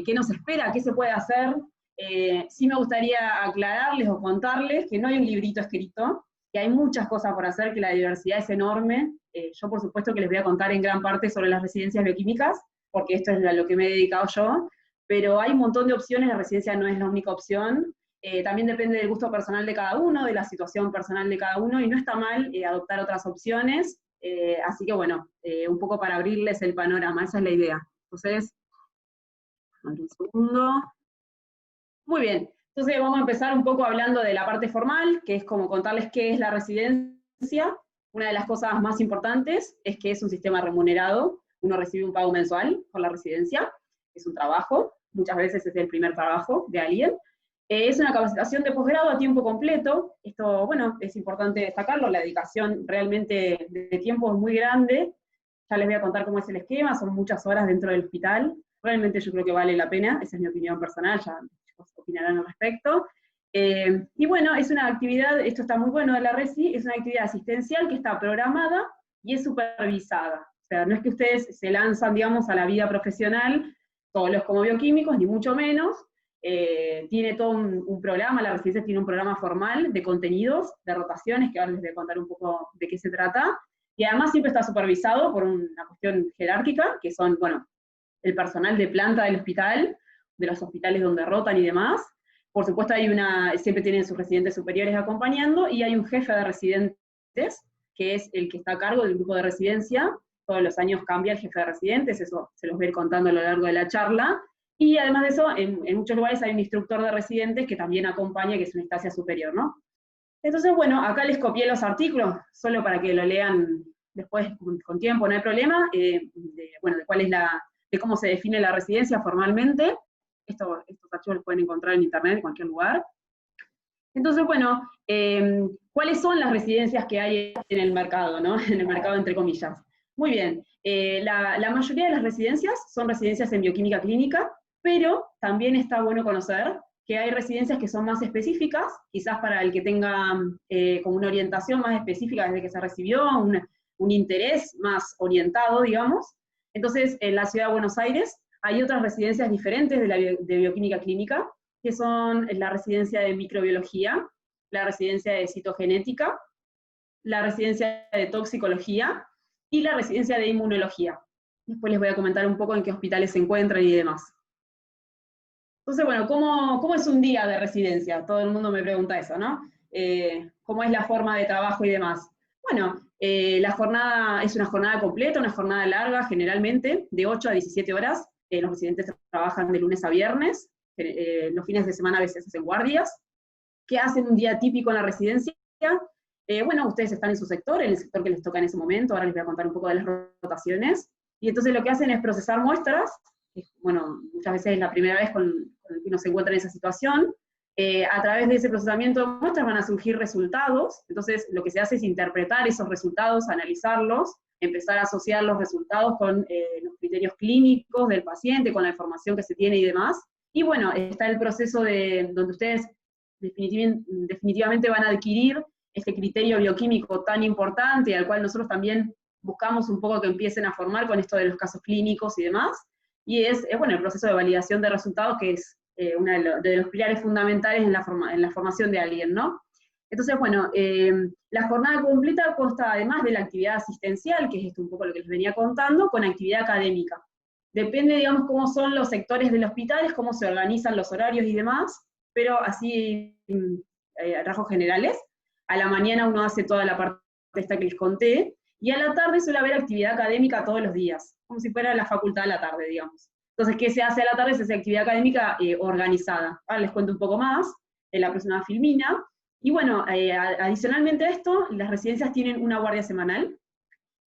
qué nos espera, qué se puede hacer. Sí me gustaría aclararles o contarles que no hay un librito escrito, que hay muchas cosas por hacer, que la diversidad es enorme. Yo por supuesto que les voy a contar en gran parte sobre las residencias bioquímicas, porque esto es a lo que me he dedicado yo, pero hay un montón de opciones, la residencia no es la única opción. También depende del gusto personal de cada uno, de la situación personal de cada uno, y no está mal adoptar otras opciones. Así que bueno, un poco para abrirles el panorama, esa es la idea. Entonces, un segundo. Muy bien, entonces vamos a empezar un poco hablando de la parte formal, que es como contarles qué es la residencia. Una de las cosas más importantes es que es un sistema remunerado, uno recibe un pago mensual por la residencia, es un trabajo, muchas veces es el primer trabajo de alguien. Es una capacitación de posgrado a tiempo completo. Esto, bueno, es importante destacarlo, la dedicación realmente de tiempo es muy grande. Ya les voy a contar cómo es el esquema, son muchas horas dentro del hospital. Realmente yo creo que vale la pena, esa es mi opinión personal, ya opinarán al respecto. Y bueno, es una actividad, esto está muy bueno de la RESI, es una actividad asistencial que está programada y es supervisada. O sea, no es que ustedes se lanzan, digamos, a la vida profesional, solos como bioquímicos, ni mucho menos. Tiene todo un programa, la residencia tiene un programa formal de contenidos, de rotaciones, que ahora les voy a contar un poco de qué se trata, y además siempre está supervisado por una cuestión jerárquica, que son, bueno, el personal de planta del hospital, de los hospitales donde rotan y demás. Por supuesto siempre tienen sus residentes superiores acompañando, y hay un jefe de residentes, que es el que está a cargo del grupo de residencia. Todos los años cambia el jefe de residentes, eso se los voy a ir contando a lo largo de la charla. Y además de eso, en muchos lugares hay un instructor de residentes que también acompaña, que es una instancia superior, ¿no? Entonces, bueno, acá les copié los artículos, solo para que lo lean después con tiempo, no hay problema, bueno, de cómo se define la residencia formalmente. Estos archivos los pueden encontrar en internet, en cualquier lugar. Entonces, bueno, ¿cuáles son las residencias que hay en el mercado, ¿no? En el mercado, entre comillas. Muy bien, la mayoría de las residencias son residencias en bioquímica clínica, pero también está bueno conocer que hay residencias que son más específicas, quizás para el que tenga como una orientación más específica desde que se recibió, un interés más orientado, digamos. Entonces, en la ciudad de Buenos Aires hay otras residencias diferentes de bioquímica clínica, que son la residencia de microbiología, la residencia de citogenética, la residencia de toxicología y la residencia de inmunología. Después les voy a comentar un poco en qué hospitales se encuentran y demás. Entonces, bueno, ¿cómo es un día de residencia? Todo el mundo me pregunta eso, ¿no? ¿Cómo es la forma de trabajo y demás? Bueno, la jornada es una jornada completa, una jornada larga generalmente, de 8 a 17 horas. Los residentes trabajan de lunes a viernes, los fines de semana a veces hacen guardias. ¿Qué hacen un día típico en la residencia? Bueno, ustedes están en su sector, en el sector que les toca en ese momento, ahora les voy a contar un poco de las rotaciones, y entonces lo que hacen es procesar muestras, que, bueno, muchas veces es la primera vez con que uno se encuentra en esa situación. A través de ese procesamiento de muestras van a surgir resultados, entonces lo que se hace es interpretar esos resultados, analizarlos, empezar a asociar los resultados con los criterios clínicos del paciente, con la información que se tiene y demás. Y bueno, está el proceso donde ustedes definitivamente van a adquirir este criterio bioquímico tan importante, al cual nosotros también buscamos un poco que empiecen a formar con esto de los casos clínicos y demás, y es bueno, el proceso de validación de resultados, que es uno de los pilares fundamentales en la formación de alguien, ¿no? Entonces, bueno, la jornada completa consta además de la actividad asistencial, que es esto un poco lo que les venía contando, con actividad académica. Depende, digamos, cómo son los sectores del hospital, cómo se organizan los horarios y demás, pero así, a rasgos generales, a la mañana uno hace toda la parte esta que les conté, y a la tarde suele haber actividad académica todos los días, como si fuera la facultad a la tarde, digamos. Entonces, ¿qué se hace a la tarde? Se hace actividad académica organizada. Ahora les cuento un poco más, en la próxima filmina. Y bueno, adicionalmente a esto, las residencias tienen una guardia semanal.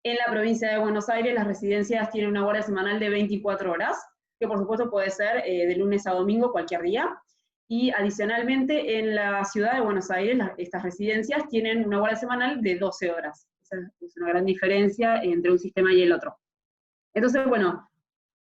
En la provincia de Buenos Aires, las residencias tienen una guardia semanal de 24 horas, que por supuesto puede ser de lunes a domingo, cualquier día. Y adicionalmente, en la ciudad de Buenos Aires, estas residencias tienen una guardia semanal de 12 horas. Esa es una gran diferencia entre un sistema y el otro. Entonces, bueno,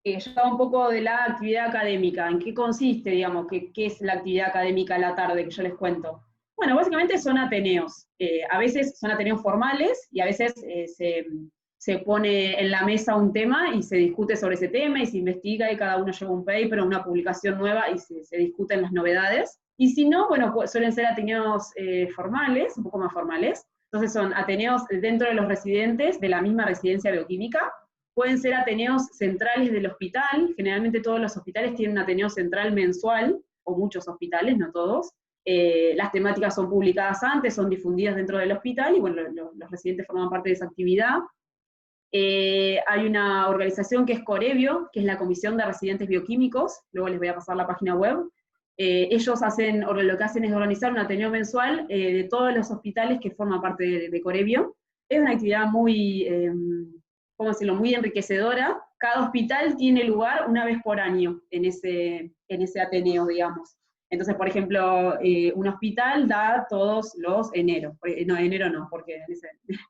ya un poco de la actividad académica. ¿En qué consiste, digamos, qué es la actividad académica a la tarde que yo les cuento? Bueno, básicamente son ateneos. A veces son ateneos formales y a veces se se pone en la mesa un tema y se discute sobre ese tema y se investiga y cada uno lleva un paper o una publicación nueva y se discuten las novedades. Y si no, bueno, suelen ser ateneos formales, un poco más formales. Entonces son ateneos dentro de los residentes de la misma residencia bioquímica. Pueden ser ateneos centrales del hospital. Generalmente todos los hospitales tienen un ateneo central mensual, o muchos hospitales, no todos. Las temáticas son publicadas antes, son difundidas dentro del hospital, y bueno, los residentes forman parte de esa actividad. Hay una organización que es Corevio, que es la Comisión de Residentes Bioquímicos, luego les voy a pasar la página web. Ellos lo que hacen es organizar un ateneo mensual de todos los hospitales que forman parte de Corevio. Es una actividad muy, ¿cómo decirlo?, muy enriquecedora. Cada hospital tiene lugar una vez por año en ese ateneo, digamos. Entonces, por ejemplo, un hospital da todos los enero. No, enero no, porque en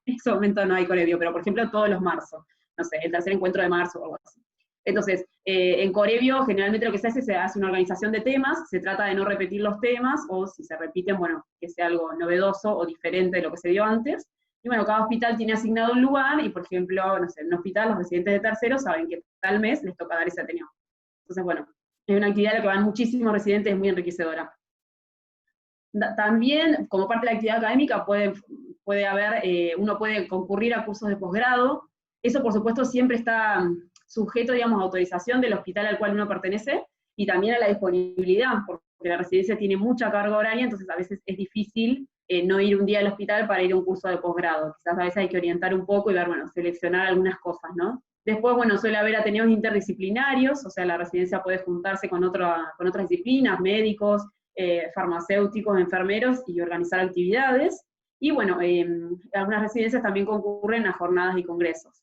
ese momento no hay Corevio, pero por ejemplo todos los marzo. No sé, el tercer encuentro de marzo o algo así. Entonces, en Corevio generalmente lo que se hace una organización de temas, se trata de no repetir los temas, o si se repiten, bueno, que sea algo novedoso o diferente de lo que se dio antes. Y bueno, cada hospital tiene asignado un lugar, y por ejemplo, no sé, en un hospital los residentes de tercero saben que tal mes les toca dar ese ateneo. Entonces, bueno, es una actividad a la que van muchísimos residentes, es muy enriquecedora. También, como parte de la actividad académica, puede haber, uno puede concurrir a cursos de posgrado. Eso, por supuesto, siempre está sujeto, digamos, a autorización del hospital al cual uno pertenece, y también a la disponibilidad, porque la residencia tiene mucha carga horaria, entonces a veces es difícil no ir un día al hospital para ir a un curso de posgrado. Quizás a veces hay que orientar un poco y ver, bueno, seleccionar algunas cosas, ¿no? Después, bueno, suele haber ateneos interdisciplinarios, o sea, la residencia puede juntarse con otras disciplinas, médicos, farmacéuticos, enfermeros, y organizar actividades. Y bueno, algunas residencias también concurren a jornadas y congresos.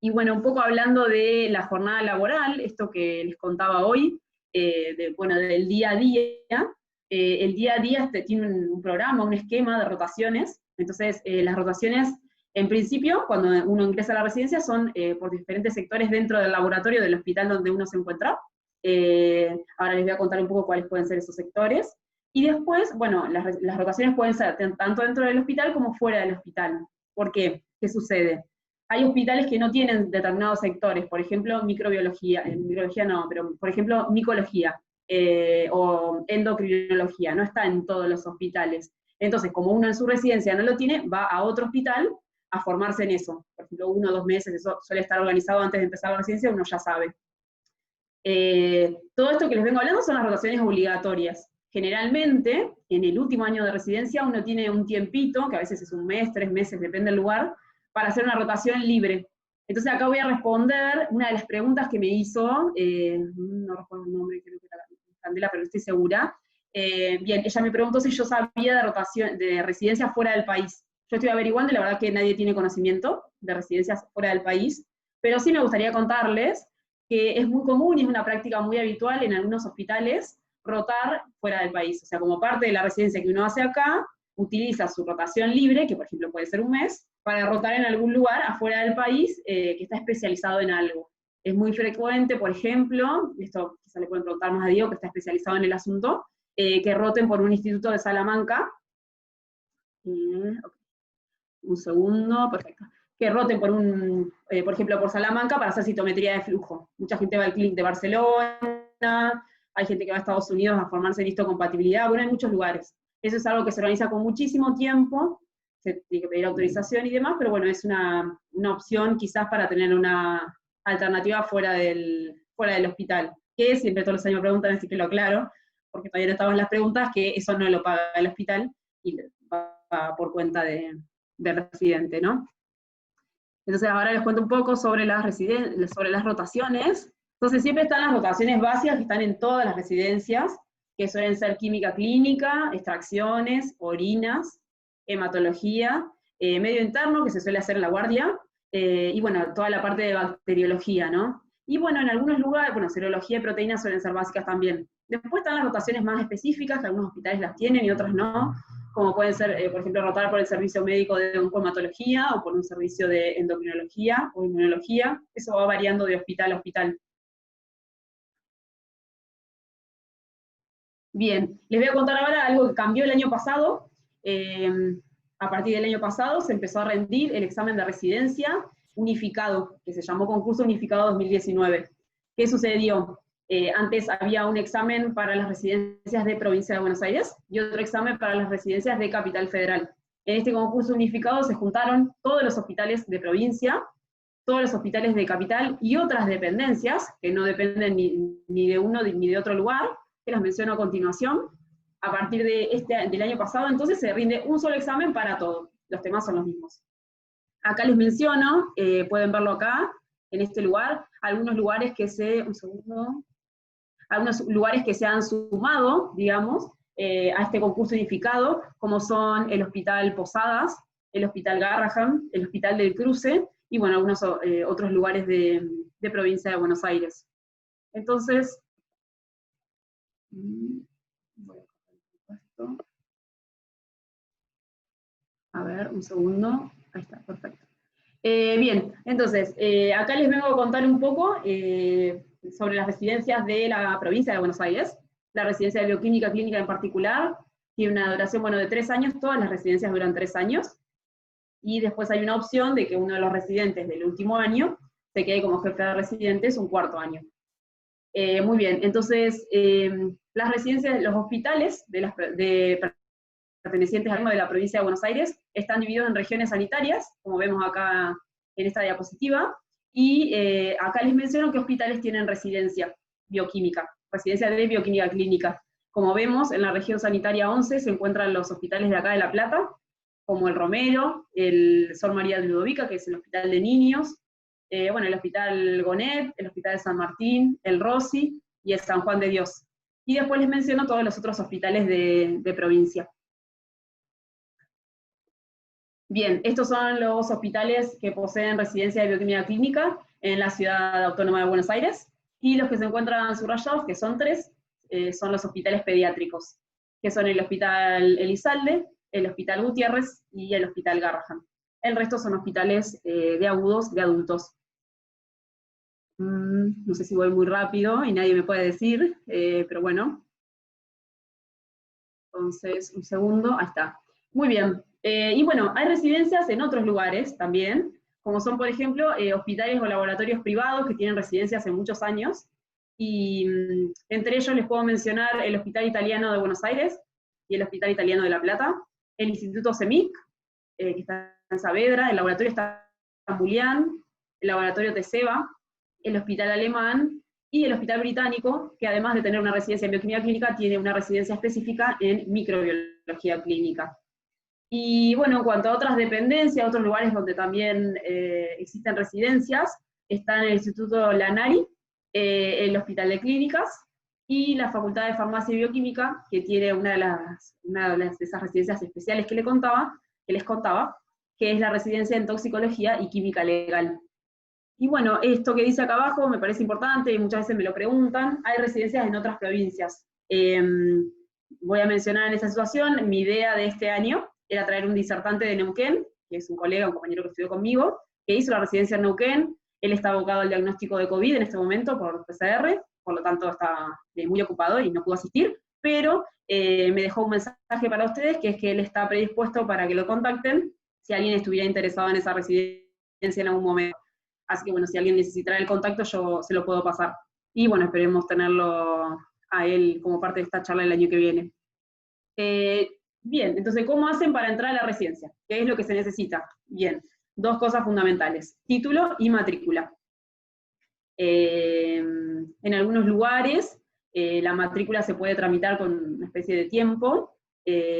Y bueno, un poco hablando de la jornada laboral, esto que les contaba hoy, del día a día, el día a día tiene un programa, un esquema de rotaciones. Entonces, las rotaciones, en principio, cuando uno ingresa a la residencia, son por diferentes sectores dentro del laboratorio del hospital donde uno se encuentra. Ahora les voy a contar un poco cuáles pueden ser esos sectores. Y después, bueno, las rotaciones pueden ser tanto dentro del hospital como fuera del hospital. ¿Por qué? ¿Qué sucede? Hay hospitales que no tienen determinados sectores, por ejemplo, microbiología, microbiología no, pero por ejemplo, micología o endocrinología, no está en todos los hospitales. Entonces, como uno en su residencia no lo tiene, va a otro hospital a formarse en eso. Por ejemplo, 1 o 2 meses, eso suele estar organizado antes de empezar la residencia, uno ya sabe. Todo esto que les vengo hablando son las rotaciones obligatorias. Generalmente, en el último año de residencia, uno tiene un tiempito, que a veces es 1 mes, 3 meses, depende del lugar, para hacer una rotación libre. Entonces acá voy a responder una de las preguntas que me hizo, no recuerdo el nombre, creo que era Candela, pero estoy segura. Bien, ella me preguntó si yo sabía de rotación, de residencias fuera del país. Yo estoy averiguando y la verdad que nadie tiene conocimiento de residencias fuera del país, pero sí me gustaría contarles que es muy común y es una práctica muy habitual en algunos hospitales rotar fuera del país. O sea, como parte de la residencia que uno hace acá, utiliza su rotación libre, que por ejemplo puede ser 1 mes, para rotar en algún lugar afuera del país que está especializado en algo. Es muy frecuente, por ejemplo, esto quizá le pueden preguntar más a Diego, que está especializado en el asunto, que roten por un instituto de Salamanca. Okay. Un segundo, perfecto. Que roten por ejemplo, por Salamanca para hacer citometría de flujo. Mucha gente va al Clínic de Barcelona, hay gente que va a Estados Unidos a formarse en histocompatibilidad, bueno, hay muchos lugares. Eso es algo que se organiza con muchísimo tiempo, se tiene que pedir autorización y demás, pero bueno, es una opción quizás para tener una alternativa fuera del hospital. Que siempre todos los años me preguntan, así que lo aclaro, porque todavía no estaban en las preguntas, que eso no lo paga el hospital y va por cuenta del residente, ¿no? Entonces ahora les cuento un poco sobre las rotaciones. Entonces siempre están las rotaciones básicas que están en todas las residencias, que suelen ser química clínica, extracciones, orinas, hematología, medio interno, que se suele hacer en la guardia, y bueno, toda la parte de bacteriología, ¿no? Y bueno, en algunos lugares, bueno, serología y proteínas suelen ser básicas también. Después están las rotaciones más específicas, que algunos hospitales las tienen y otros no, como pueden ser, por ejemplo, rotar por el servicio médico de oncohematología o por un servicio de endocrinología o inmunología. Eso va variando de hospital a hospital. Bien, les voy a contar ahora algo que cambió el año pasado. A partir del año pasado se empezó a rendir el examen de residencia, unificado, que se llamó Concurso Unificado 2019. ¿Qué sucedió? Antes había un examen para las residencias de Provincia de Buenos Aires y otro examen para las residencias de Capital Federal. En este concurso unificado se juntaron todos los hospitales de provincia, todos los hospitales de capital y otras dependencias, que no dependen ni de uno ni de otro lugar, que las menciono a continuación. A partir del año pasado, entonces, se rinde un solo examen para todo. Los temas son los mismos. Acá les menciono, pueden verlo acá, en este lugar, algunos lugares que algunos lugares que se han sumado, digamos, a este concurso unificado, como son el Hospital Posadas, el Hospital Garrahan, el Hospital del Cruce, y bueno, algunos otros lugares de provincia de Buenos Aires. Entonces, a ver, un segundo, ahí está, perfecto. Bien, entonces, acá les vengo a contar un poco sobre las residencias de la provincia de Buenos Aires. La residencia de Bioquímica Clínica en particular tiene una duración, bueno, de 3 años, todas las residencias duran 3 años, y después hay una opción de que uno de los residentes del último año se quede como jefe de residentes un 4.º año. Muy bien, entonces, las residencias, los hospitales pertenecientes al de la provincia de Buenos Aires están divididos en regiones sanitarias, como vemos acá en esta diapositiva, y acá les menciono qué hospitales tienen residencia bioquímica, residencia de bioquímica clínica. Como vemos, en la región sanitaria 11 se encuentran los hospitales de acá de La Plata, como el Romero, el Sor María de Ludovica, que es el hospital de niños, bueno, el Hospital Gonet, el Hospital de San Martín, el Rossi y el San Juan de Dios. Y después les menciono todos los otros hospitales de provincia. Bien, estos son los hospitales que poseen residencia de bioquímica clínica en la Ciudad Autónoma de Buenos Aires, y los que se encuentran subrayados, que son 3, son los hospitales pediátricos, que son el Hospital Elizalde, el Hospital Gutiérrez y el Hospital Garrahan. El resto son hospitales de agudos de adultos. No sé si voy muy rápido y nadie me puede decir, pero bueno. Entonces, un segundo, ahí está. Muy bien. Y bueno, hay residencias en otros lugares también, como son, por ejemplo, hospitales o laboratorios privados que tienen residencias hace muchos años, y entre ellos les puedo mencionar el Hospital Italiano de Buenos Aires y el Hospital Italiano de La Plata, el Instituto CEMIC, que está en Saavedra, el laboratorio está en Julián, el laboratorio Teseba, el Hospital Alemán y el Hospital Británico, que además de tener una residencia en bioquímica clínica, tiene una residencia específica en microbiología clínica. Y bueno, en cuanto a otras dependencias, otros lugares donde también existen residencias, están el Instituto Lanari, el Hospital de Clínicas, y la Facultad de Farmacia y Bioquímica, que tiene una de esas residencias especiales que les contaba, que es la residencia en Toxicología y Química Legal. Y bueno, esto que dice acá abajo me parece importante, y muchas veces me lo preguntan, hay residencias en otras provincias. Voy a mencionar en esta situación, mi idea de este año era traer un disertante de Neuquén, que es un colega, un compañero que estudió conmigo, que hizo la residencia en Neuquén. Él está abocado al diagnóstico de COVID en este momento por PCR, por lo tanto está muy ocupado y no pudo asistir, pero me dejó un mensaje para ustedes, que es que él está predispuesto para que lo contacten si alguien estuviera interesado en esa residencia en algún momento. Así que bueno, si alguien necesitara el contacto, yo se lo puedo pasar. Y bueno, esperemos tenerlo a él como parte de esta charla el año que viene. Bien, entonces, ¿cómo hacen para entrar a la residencia? ¿Qué es lo que se necesita? Bien, 2 cosas fundamentales: título y matrícula. En algunos lugares, la matrícula se puede tramitar con una especie de tiempo.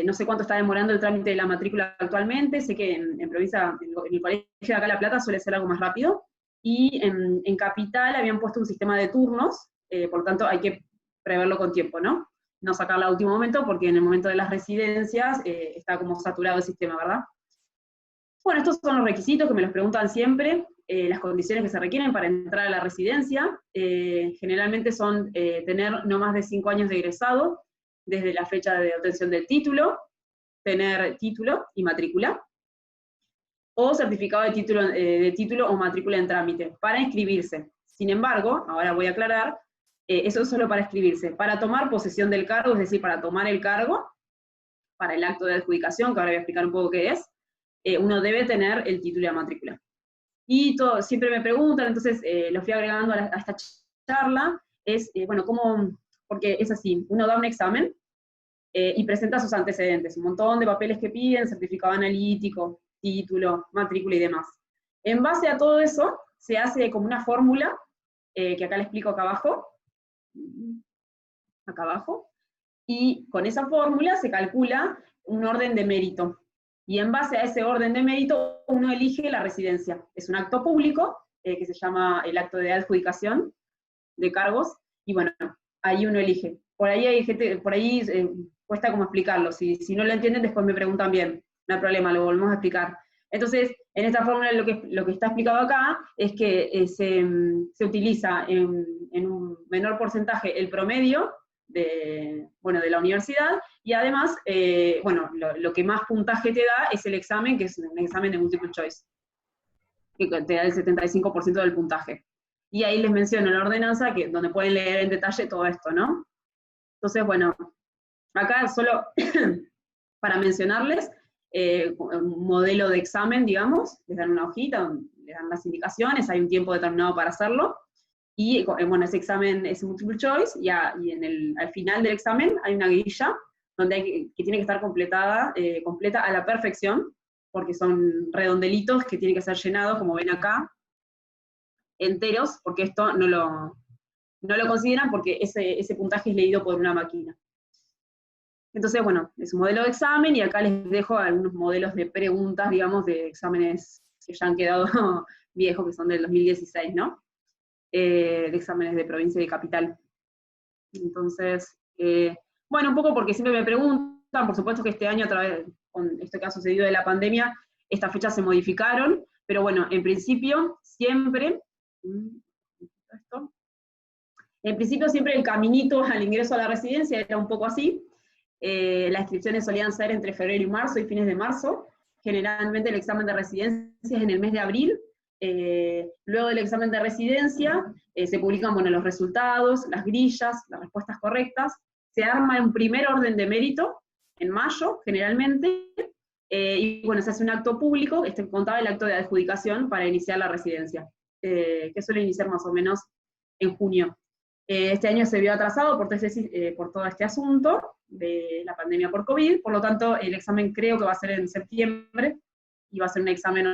No sé cuánto está demorando el trámite de la matrícula actualmente. Sé que en provincia, en el colegio de acá La Plata suele ser algo más rápido, y en Capital habían puesto un sistema de turnos, por lo tanto hay que preverlo con tiempo, ¿no? No sacarla a último momento, porque en el momento de las residencias está como saturado el sistema, ¿verdad? Bueno, estos son los requisitos que me los preguntan siempre, las condiciones que se requieren para entrar a la residencia. Generalmente son tener no más de 5 años de egresado desde la fecha de obtención del título, tener título y matrícula, o certificado de título o matrícula en trámite para inscribirse. Sin embargo, ahora voy a aclarar, eso es solo para inscribirse. Para tomar posesión del cargo, es decir, para tomar el cargo, para el acto de adjudicación, que ahora voy a explicar un poco qué es, uno debe tener el título y la matrícula. Y todo, siempre me preguntan, entonces los fui agregando a esta charla, bueno, porque es así, uno da un examen y presenta sus antecedentes, un montón de papeles que piden, certificado analítico, título, matrícula y demás. En base a todo eso, se hace como una fórmula, que acá le explico acá abajo, y con esa fórmula se calcula un orden de mérito. Y en base a ese orden de mérito, uno elige la residencia. Es un acto público, que se llama el acto de adjudicación de cargos, y bueno, ahí uno elige. Por ahí hay gente, cuesta como explicarlo. Si no lo entienden, después me preguntan bien. No hay problema, lo volvemos a explicar. Entonces, en esta fórmula lo que está explicado acá es que se utiliza en un menor porcentaje el promedio de la universidad, y además, bueno, lo que más puntaje te da es el examen, que es un examen de multiple choice, que te da el 75% del puntaje. Y ahí les menciono en la ordenanza donde pueden leer en detalle todo esto, ¿no? Entonces, bueno, acá solo para mencionarles, un modelo de examen, digamos, les dan una hojita, donde les dan las indicaciones, hay un tiempo determinado para hacerlo, y bueno, ese examen es multiple choice, y al final del examen hay una grilla donde que tiene que estar completa a la perfección, porque son redondelitos que tienen que ser llenados, como ven acá, enteros, porque esto no lo consideran porque ese puntaje es leído por una máquina. Entonces, bueno, es un modelo de examen, y acá les dejo algunos modelos de preguntas, digamos, de exámenes que ya han quedado viejos, que son del 2016, ¿no? De exámenes de provincia y de capital. Entonces, bueno, un poco porque siempre me preguntan, por supuesto que este año, con esto que ha sucedido de la pandemia, estas fechas se modificaron, pero bueno, en principio siempre el caminito al ingreso a la residencia era un poco así. Las inscripciones solían ser entre febrero y marzo y fines de marzo. Generalmente el examen de residencia es en el mes de abril. Luego del examen de residencia se publican los resultados, las grillas, las respuestas correctas. Se arma un primer orden de mérito en mayo, generalmente, y bueno, se hace un acto público, contaba el acto de adjudicación para iniciar la residencia, que suele iniciar más o menos en junio. Este año se vio atrasado por todo este asunto de la pandemia por COVID, por lo tanto el examen creo que va a ser en septiembre, y va a ser un examen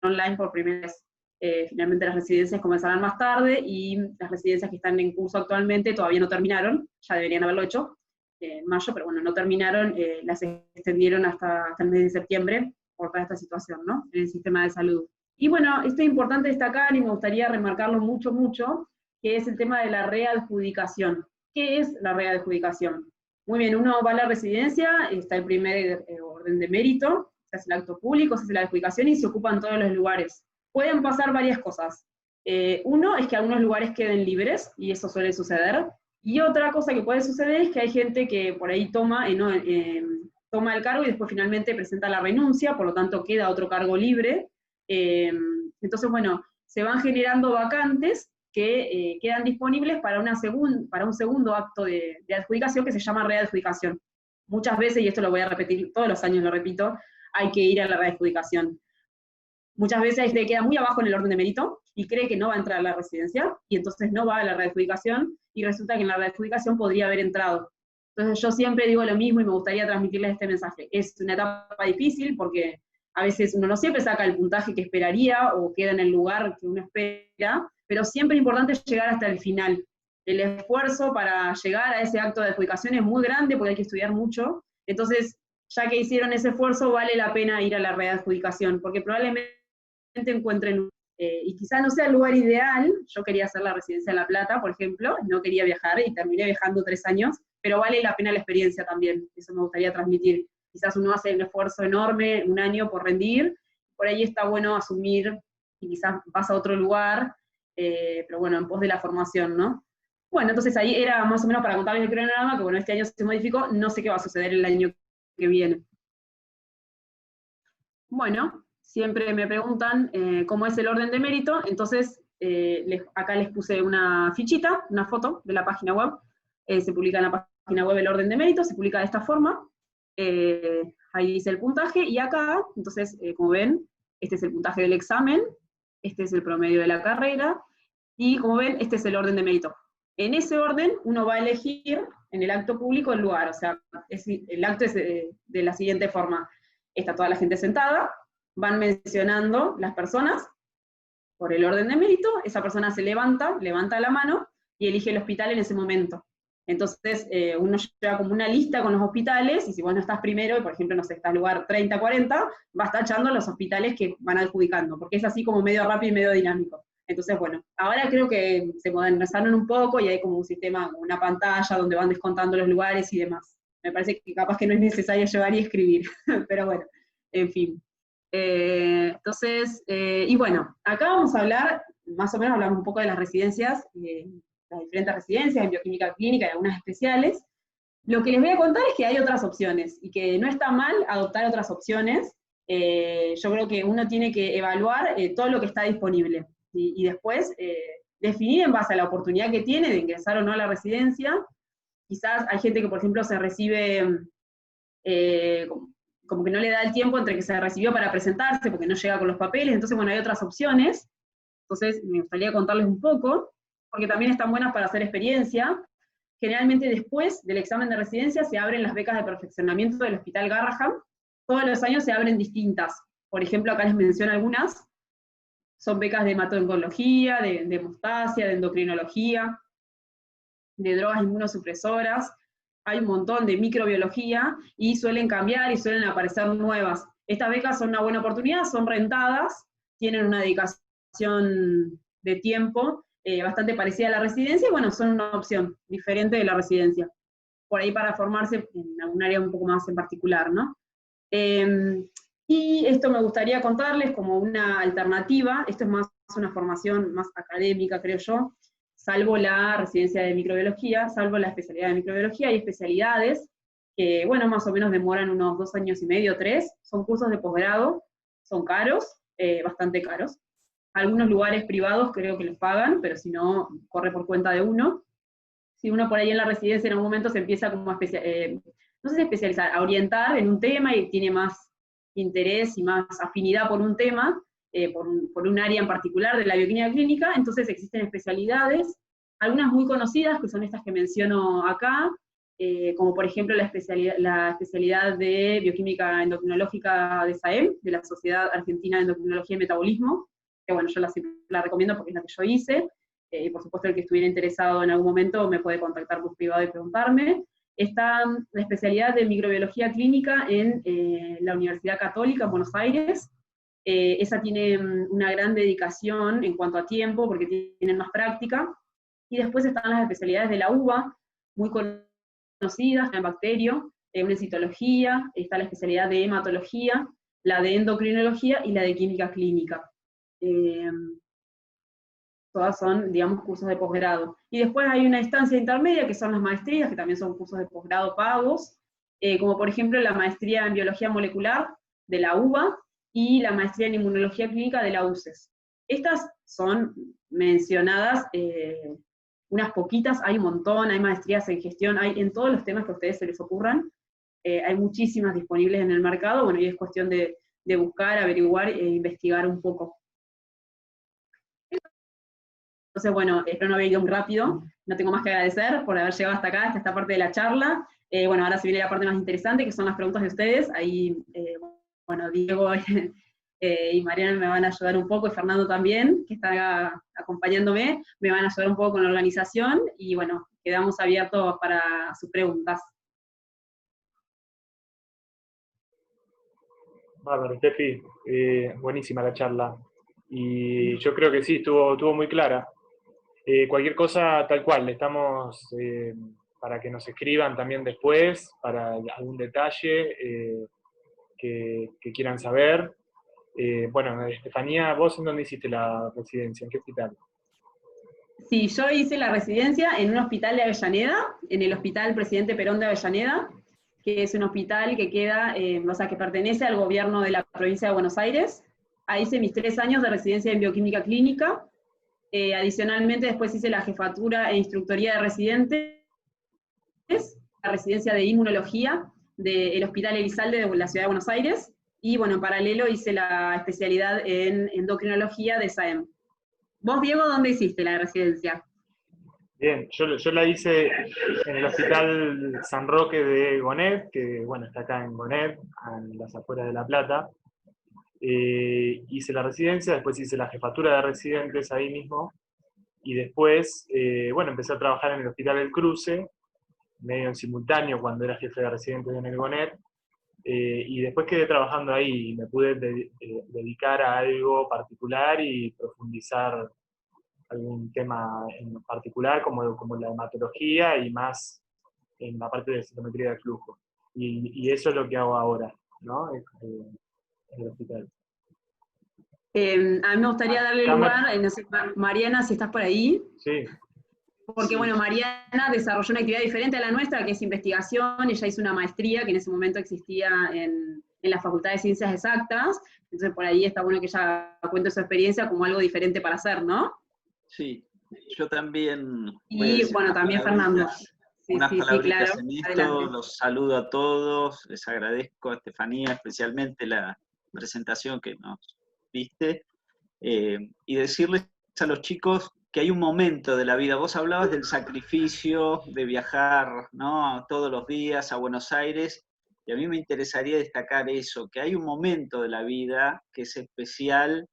online por primera vez. Finalmente las residencias comenzarán más tarde, y las residencias que están en curso actualmente todavía no terminaron, ya deberían haberlo hecho en mayo, pero bueno, no terminaron, las extendieron hasta el mes de septiembre por toda esta situación, ¿no? En el sistema de salud. Y bueno, esto es importante destacar, y me gustaría remarcarlo mucho, que es el tema de la readjudicación. ¿Qué es la readjudicación? Muy bien, uno va a la residencia, está el primer orden de mérito, se hace el acto público, se hace la adjudicación y se ocupan todos los lugares. Pueden pasar varias cosas. Uno es que algunos lugares queden libres, y eso suele suceder. Y otra cosa que puede suceder es que hay gente que por ahí toma el cargo y después finalmente presenta la renuncia, por lo tanto queda otro cargo libre. Entonces, bueno, se van generando vacantes que quedan disponibles para un segundo acto de adjudicación que se llama readjudicación. Muchas veces, y esto lo voy a repetir, todos los años lo repito, hay que ir a la readjudicación. Muchas veces se queda muy abajo en el orden de mérito y cree que no va a entrar a la residencia, y entonces no va a la readjudicación, y resulta que en la readjudicación podría haber entrado. Entonces yo siempre digo lo mismo, y me gustaría transmitirles este mensaje. Es una etapa difícil porque a veces uno no siempre saca el puntaje que esperaría o queda en el lugar que uno espera, pero siempre es importante llegar hasta el final. El esfuerzo para llegar a ese acto de adjudicación es muy grande porque hay que estudiar mucho. Entonces, ya que hicieron ese esfuerzo, vale la pena ir a la readjudicación, porque probablemente encuentren, y quizá no sea el lugar ideal. Yo quería hacer la residencia en La Plata, por ejemplo, no quería viajar y terminé viajando 3 años, pero vale la pena la experiencia también, eso me gustaría transmitir. Quizás uno hace un esfuerzo enorme, un año por rendir, por ahí está bueno asumir, y quizás vas a otro lugar, pero bueno, en pos de la formación, ¿no? Bueno, entonces ahí era más o menos para contarles el cronograma, que bueno, este año se modificó, no sé qué va a suceder el año que viene. Bueno, siempre me preguntan cómo es el orden de mérito, entonces acá les puse una fichita, una foto de la página web, se publica en la página web el orden de mérito, se publica de esta forma, ahí dice el puntaje, y acá, entonces, como ven, este es el puntaje del examen, este es el promedio de la carrera, y como ven, este es el orden de mérito. En ese orden, uno va a elegir en el acto público el lugar, o sea, el acto es de la siguiente forma: está toda la gente sentada, van mencionando las personas por el orden de mérito, esa persona se levanta la mano, y elige el hospital en ese momento. Entonces, uno lleva como una lista con los hospitales, y si vos no estás primero, y por ejemplo, no sé, estás lugar 30, 40, vas tachando los hospitales que van adjudicando, porque es así como medio rápido y medio dinámico. Entonces, bueno, ahora creo que se modernizaron un poco y hay como un sistema, una pantalla donde van descontando los lugares y demás. Me parece que capaz que no es necesario llevar y escribir, pero bueno, en fin. Entonces, y bueno, acá vamos a hablar, más o menos hablamos un poco de las residencias, las diferentes residencias en bioquímica clínica y algunas especiales. Lo que les voy a contar es que hay otras opciones, y que no está mal adoptar otras opciones. Yo creo que uno tiene que evaluar todo lo que está disponible, y después definir en base a la oportunidad que tiene de ingresar o no a la residencia. Quizás hay gente que, por ejemplo, se recibe, como que no le da el tiempo entre que se recibió para presentarse, porque no llega con los papeles. Entonces, bueno, hay otras opciones. Entonces, me gustaría contarles un poco, porque también están buenas para hacer experiencia. Generalmente después del examen de residencia se abren las becas de perfeccionamiento del Hospital Garrahan. Todos los años se abren distintas. Por ejemplo, acá les menciono algunas. Son becas de hemato-oncología, de hemostasia, de endocrinología, de drogas inmunosupresoras. Hay un montón de microbiología, y suelen cambiar y suelen aparecer nuevas. Estas becas son una buena oportunidad, son rentadas, tienen una dedicación de tiempo bastante parecida a la residencia, y bueno, son una opción diferente de la residencia, por ahí para formarse en algún área un poco más en particular, ¿no? Y esto me gustaría contarles como una alternativa. Esto es más una formación más académica, creo yo, salvo la residencia de microbiología, salvo la especialidad de microbiología. Hay especialidades que, bueno, más o menos demoran unos 2 años y medio, 3, son cursos de posgrado, son caros, bastante caros. Algunos lugares privados creo que los pagan, pero si no, corre por cuenta de uno. Si uno por ahí en la residencia en algún momento se empieza como a no sé si especializar, a orientar en un tema y tiene más interés y más afinidad por un tema, por un área en particular de la bioquímica clínica, entonces existen especialidades, algunas muy conocidas, que son estas que menciono acá, como por ejemplo la especialidad de bioquímica endocrinológica de SAEM, de la Sociedad Argentina de Endocrinología y Metabolismo, que bueno, yo la recomiendo porque es la que yo hice, y por supuesto el que estuviera interesado en algún momento me puede contactar por privado y preguntarme. Está la especialidad de microbiología clínica en la Universidad Católica en Buenos Aires. Esa tiene una gran dedicación en cuanto a tiempo, porque tienen más práctica. Y después están las especialidades de la UBA, muy conocidas, en bacterio, una en citología, está la especialidad de hematología, la de endocrinología y la de química clínica. Todas son, digamos, cursos de posgrado. Y después hay una instancia intermedia, que son las maestrías, que también son cursos de posgrado pagos, como por ejemplo la maestría en biología molecular de la UBA y la maestría en inmunología clínica de la UCES. Estas son mencionadas, unas poquitas, hay un montón, hay maestrías en gestión, hay en todos los temas que a ustedes se les ocurran, hay muchísimas disponibles en el mercado, bueno, y es cuestión de buscar, averiguar e investigar un poco. Entonces, bueno, espero no haber ido muy rápido, no tengo más que agradecer por haber llegado hasta acá, hasta esta parte de la charla. Bueno, ahora se viene la parte más interesante, que son las preguntas de ustedes. Ahí, bueno, Diego y Mariana me van a ayudar un poco, y Fernando también, que está acompañándome, me van a ayudar un poco con la organización, y bueno, quedamos abiertos para sus preguntas. Bárbaro, Steffi, buenísima la charla. Y yo creo que sí, estuvo muy clara. Cualquier cosa, tal cual, estamos para que nos escriban también después, para algún detalle que quieran saber. Bueno, Estefanía, ¿vos en dónde hiciste la residencia? ¿En qué hospital? Sí, yo hice la residencia en un hospital de Avellaneda, en el Hospital Presidente Perón de Avellaneda, que es un hospital que queda, o sea, que pertenece al gobierno de la provincia de Buenos Aires. Ahí hice mis 3 años de residencia en bioquímica clínica. Adicionalmente, después hice la jefatura e instructoría de residentes, la residencia de inmunología del Hospital Elizalde de la Ciudad de Buenos Aires. y bueno, en paralelo hice la especialidad en endocrinología de SAEM. ¿Vos, Diego, dónde hiciste la residencia? Bien, yo la hice en el Hospital San Roque de Gonet, que bueno, está acá en Gonet, en las afueras de La Plata. Hice la residencia, después hice la jefatura de residentes ahí mismo, y después, bueno, empecé a trabajar en el Hospital El Cruce, medio en simultáneo cuando era jefe de residentes en el Gonet, y después quedé trabajando ahí y me pude dedicar a algo particular y profundizar algún tema en particular, como la hematología y más en la parte de citometría de flujo. Y eso es lo que hago ahora, ¿no? En el hospital. A mí me gustaría darle Acá lugar, no sé, Mariana, si estás por ahí, sí, porque bueno, Mariana desarrolló una actividad diferente a la nuestra, que es investigación. Ella hizo una maestría que en ese momento existía en la Facultad de Ciencias Exactas, entonces por ahí está bueno que ella cuente su experiencia como algo diferente para hacer, ¿no? Sí, yo también voy a Y decir bueno, también Fernando. Sí, unas sí, sí, claro. palabritas en esto, Adelante. los saludo a todos, les agradezco a Estefanía especialmente la presentación que nos diste, y decirles a los chicos que hay un momento de la vida. Vos hablabas del sacrificio de viajar, ¿no?, todos los días a Buenos Aires, y a mí me interesaría destacar eso, que hay un momento de la vida que es especial,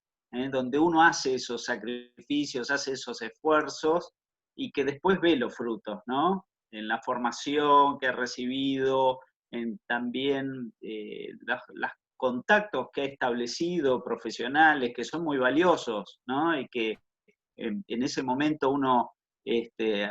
donde uno hace esos sacrificios, hace esos esfuerzos, y que después ve los frutos, ¿no? En la formación que ha recibido, en también los contactos que ha establecido profesionales que son muy valiosos, ¿no? Y que en ese momento uno,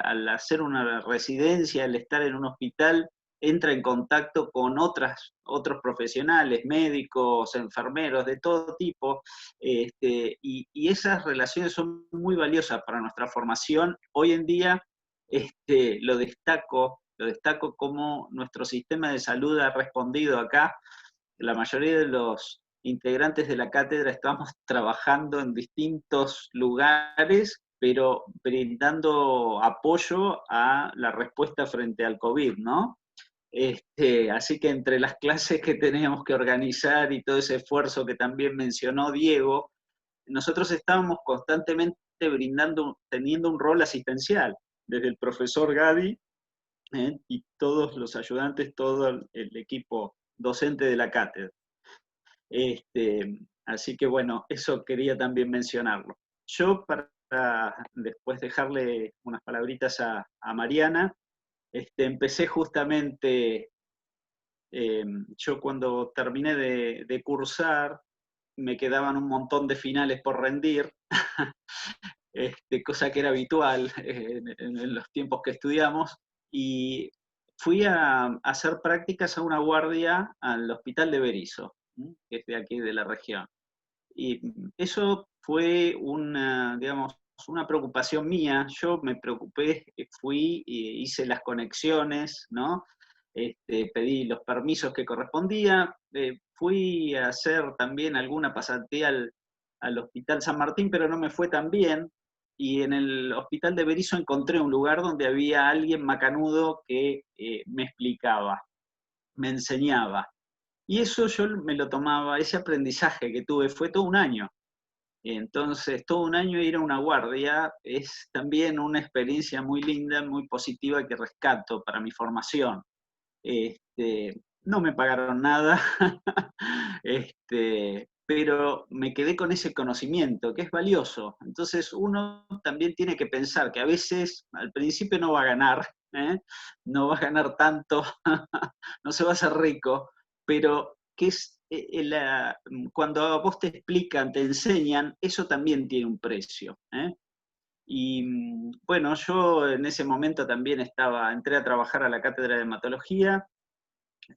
al hacer una residencia, al estar en un hospital, entra en contacto con otros profesionales, médicos, enfermeros, de todo tipo, y esas relaciones son muy valiosas para nuestra formación. Hoy en día lo destaco como nuestro sistema de salud ha respondido acá. La mayoría de los integrantes de la cátedra estamos trabajando en distintos lugares, pero brindando apoyo a la respuesta frente al COVID, ¿no? Así que entre las clases que tenemos que organizar y todo ese esfuerzo que también mencionó Diego, nosotros estábamos constantemente teniendo un rol asistencial, desde el profesor Gadi, y todos los ayudantes, todo el equipo docente de la cátedra. Así que bueno, eso quería también mencionarlo. Yo, para después dejarle unas palabritas a Mariana, empecé justamente, yo cuando terminé de cursar, me quedaban un montón de finales por rendir, cosa que era habitual en los tiempos que estudiamos, y fui a hacer prácticas a una guardia al Hospital de Berisso, que es de aquí de la región. Y eso fue digamos, una preocupación mía. Yo me preocupé, fui y hice las conexiones, ¿no? Pedí los permisos que correspondía, fui a hacer también alguna pasantía al Hospital San Martín, pero no me fue tan bien. Y en el Hospital de Berisso encontré un lugar donde había alguien macanudo que me explicaba, me enseñaba. Y eso yo me lo tomaba, ese aprendizaje que tuve fue todo un año. Entonces, todo un año ir a una guardia es también una experiencia muy linda, muy positiva que rescato para mi formación. No me pagaron nada, pero me quedé con ese conocimiento que es valioso. Entonces, uno también tiene que pensar que a veces al principio no va a ganar, no va a ganar tanto, no se va a hacer rico, pero que es cuando a vos te explican, te enseñan, eso también tiene un precio. Y bueno, yo en ese momento también entré a trabajar a la cátedra de hematología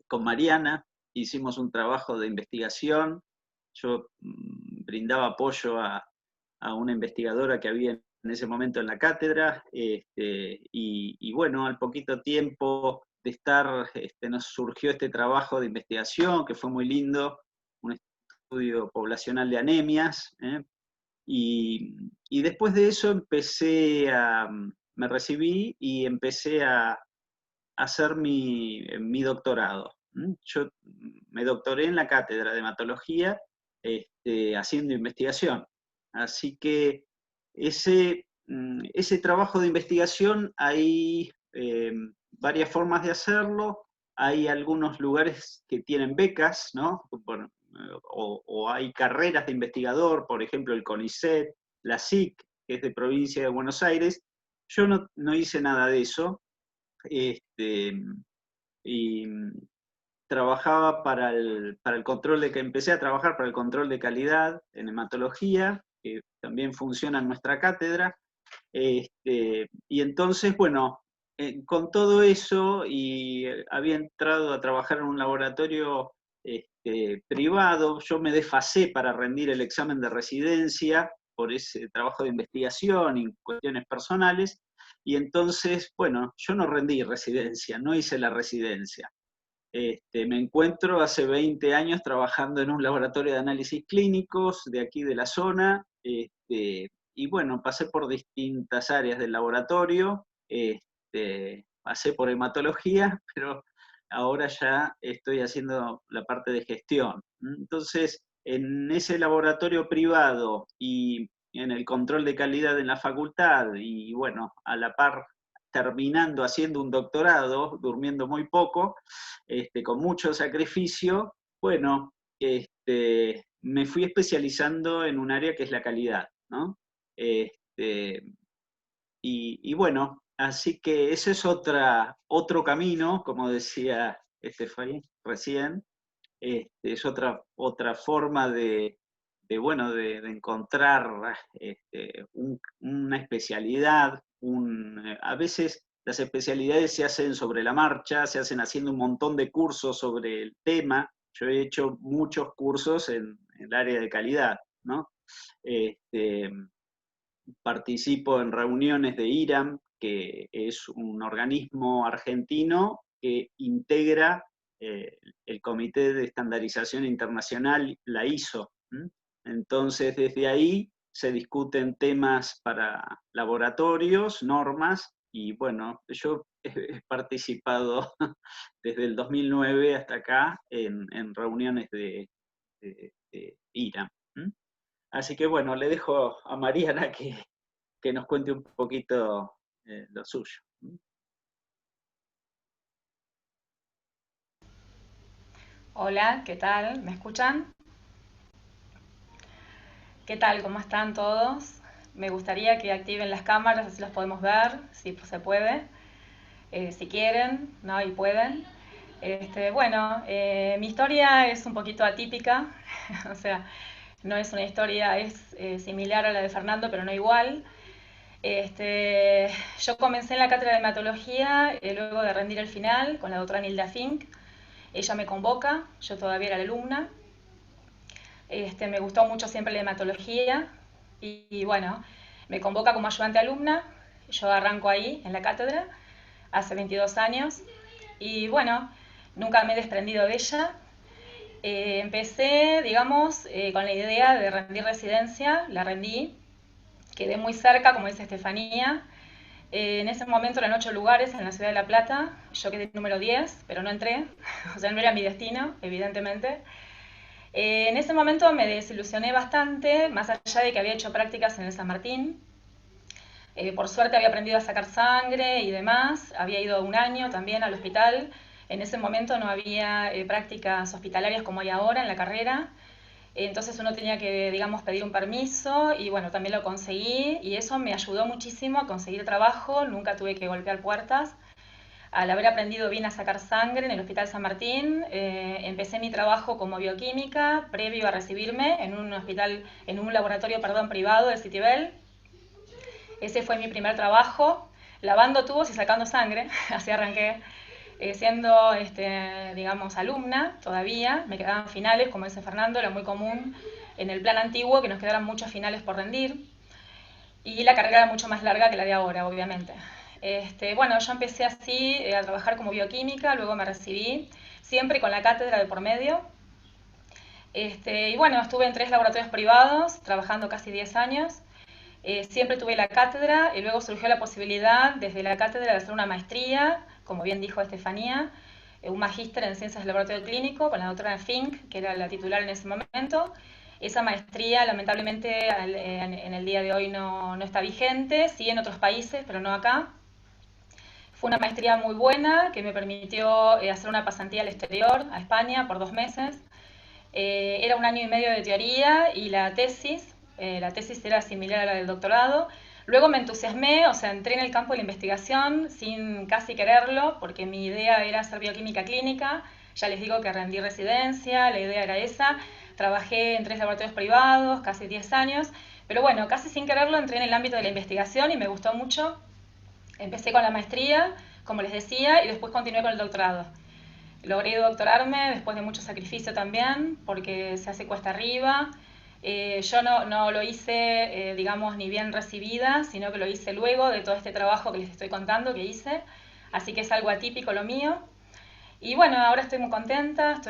con Mariana, hicimos un trabajo de investigación, yo brindaba apoyo a una investigadora que había en ese momento en la cátedra, y bueno, al poquito tiempo de estar, nos surgió este trabajo de investigación que fue muy lindo, un estudio poblacional de anemias, y después de eso me recibí y empecé a hacer mi doctorado. Yo me doctoré en la cátedra de hematología haciendo investigación. Así que ese trabajo de investigación hay varias formas de hacerlo. Hay algunos lugares que tienen becas, ¿no? O hay carreras de investigador, por ejemplo el CONICET, la SIC, que es de provincia de Buenos Aires. Yo no hice nada de eso. Y trabajaba para el control empecé a trabajar para el control de calidad en hematología, que también funciona en nuestra cátedra. Y entonces, bueno, con todo eso, y había entrado a trabajar en un laboratorio privado, yo me desfasé para rendir el examen de residencia por ese trabajo de investigación y cuestiones personales, y entonces, bueno, yo no rendí residencia, no hice la residencia. Me encuentro hace 20 años trabajando en un laboratorio de análisis clínicos de aquí de la zona, y bueno, pasé por distintas áreas del laboratorio, pasé por hematología, pero ahora ya estoy haciendo la parte de gestión. Entonces, en ese laboratorio privado y en el control de calidad en la facultad, y bueno, a la par terminando haciendo un doctorado, durmiendo muy poco, con mucho sacrificio, bueno, me fui especializando en un área que es la calidad, ¿no? Y bueno, así que ese es otro camino, como decía Estefanía recién, es otra forma bueno, de encontrar una especialidad. A veces las especialidades se hacen sobre la marcha, se hacen haciendo un montón de cursos sobre el tema. Yo he hecho muchos cursos en el área de calidad, ¿no? Participo en reuniones de IRAM, que es un organismo argentino que integra el Comité de Estandarización Internacional, la ISO. Entonces, desde ahí se discuten temas para laboratorios, normas, y bueno, yo he participado desde el 2009 hasta acá en reuniones de IRAM. Así que bueno, le dejo a Mariana que nos cuente un poquito lo suyo. Hola, ¿qué tal? ¿Me escuchan? ¿Qué tal? ¿Cómo están todos? Me gustaría que activen las cámaras, así los podemos ver, si se puede, si quieren, ¿no? Y pueden. Bueno, mi historia es un poquito atípica, o sea, no es una historia, es similar a la de Fernando, pero no igual. Yo comencé en la cátedra de hematología luego de rendir el final con la doctora Nilda Fink. Ella me convoca, yo todavía era la alumna. Me gustó mucho siempre la hematología y bueno, me convoca como ayudante alumna. Yo arranco ahí en la cátedra hace 22 años y bueno, nunca me he desprendido de ella. Empecé, digamos, con la idea de rendir residencia, la rendí, quedé muy cerca, como dice Estefanía. En ese momento eran 8 lugares en la ciudad de La Plata, yo quedé número 10, pero no entré, o sea, no era mi destino, evidentemente. En ese momento me desilusioné bastante, más allá de que había hecho prácticas en el San Martín. Por suerte había aprendido a sacar sangre y demás, había ido un año también al hospital. En ese momento no había prácticas hospitalarias como hay ahora en la carrera. Entonces uno tenía que, digamos, pedir un permiso y bueno, también lo conseguí y eso me ayudó muchísimo a conseguir trabajo, nunca tuve que golpear puertas. Al haber aprendido bien a sacar sangre en el Hospital San Martín, empecé mi trabajo como bioquímica previo a recibirme en un hospital, en un laboratorio, privado de Citibel. Ese fue mi primer trabajo, lavando tubos y sacando sangre, así arranqué. Siendo, digamos, alumna todavía, me quedaban finales, como dice Fernando, era muy común en el plan antiguo que nos quedaran muchos finales por rendir, y la carrera era mucho más larga que la de ahora, obviamente. Bueno, yo empecé así a trabajar como bioquímica, luego me recibí, siempre con la cátedra de por medio. Y bueno, estuve en 3 laboratorios privados, trabajando casi 10 años. Siempre tuve la cátedra y luego surgió la posibilidad desde la cátedra de hacer una maestría, como bien dijo Estefanía, un magíster en Ciencias del Laboratorio Clínico con la doctora Fink, que era la titular en ese momento. Esa maestría, lamentablemente, en el día de hoy no está vigente, sí en otros países, pero no acá. Fue una maestría muy buena que me permitió hacer una pasantía al exterior, a España, por 2 meses. Era 1 año y medio de teoría y la tesis era similar a la del doctorado. Luego me entusiasmé, o sea, entré en el campo de la investigación sin casi quererlo, porque mi idea era hacer bioquímica clínica. Ya les digo que rendí residencia, la idea era esa. Trabajé en 3 laboratorios privados, casi 10 años. Pero bueno, casi sin quererlo entré en el ámbito de la investigación y me gustó mucho. Empecé con la maestría, como les decía, y después continué con el doctorado. Logré doctorarme después de mucho sacrificio también, porque se hace cuesta arriba. Yo no lo hice, digamos, ni bien recibida, sino que lo hice luego de todo este trabajo que les estoy contando que hice. Así que es algo atípico lo mío. Y bueno, ahora estoy muy contenta,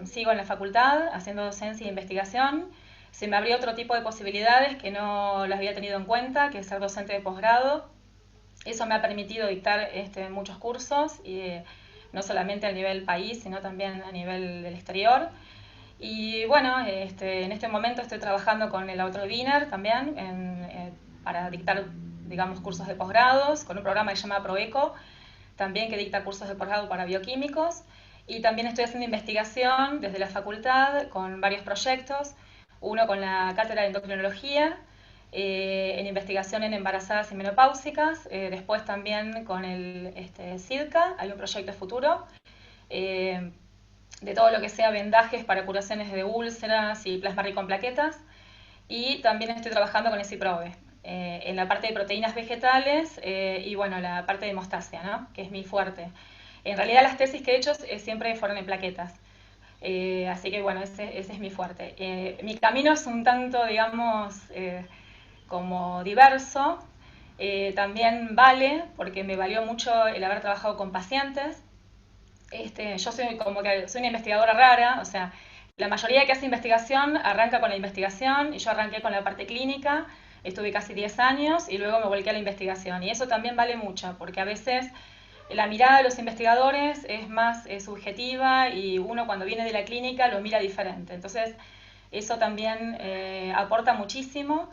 sigo en la facultad haciendo docencia e investigación. Se me abrió otro tipo de posibilidades que no las había tenido en cuenta, que es ser docente de posgrado. Eso me ha permitido dictar muchos cursos, no solamente a nivel país, sino también a nivel del exterior. Y bueno, en este momento estoy trabajando con el Outrodiner también para dictar, digamos, cursos de posgrados, con un programa que se llama ProEco, también que dicta cursos de posgrado para bioquímicos. Y también estoy haciendo investigación desde la facultad con varios proyectos, uno con la cátedra de endocrinología, en investigación en embarazadas y menopáusicas, después también con el SIDCA, hay un proyecto futuro, de todo lo que sea vendajes para curaciones de úlceras y plasma rico en plaquetas, y también estoy trabajando con ESIPROVE, en la parte de proteínas vegetales y bueno, la parte de hemostasia, ¿no? Que es mi fuerte. En realidad las tesis que he hecho siempre fueron en plaquetas. Así que bueno, ese es mi fuerte. Mi camino es un tanto, digamos, como diverso. También vale, porque me valió mucho el haber trabajado con pacientes. Yo soy una investigadora rara, o sea, la mayoría que hace investigación arranca con la investigación, y yo arranqué con la parte clínica, estuve casi 10 años y luego me volqué a la investigación. Y eso también vale mucho, porque a veces la mirada de los investigadores es más subjetiva y uno cuando viene de la clínica lo mira diferente. Entonces, eso también aporta muchísimo.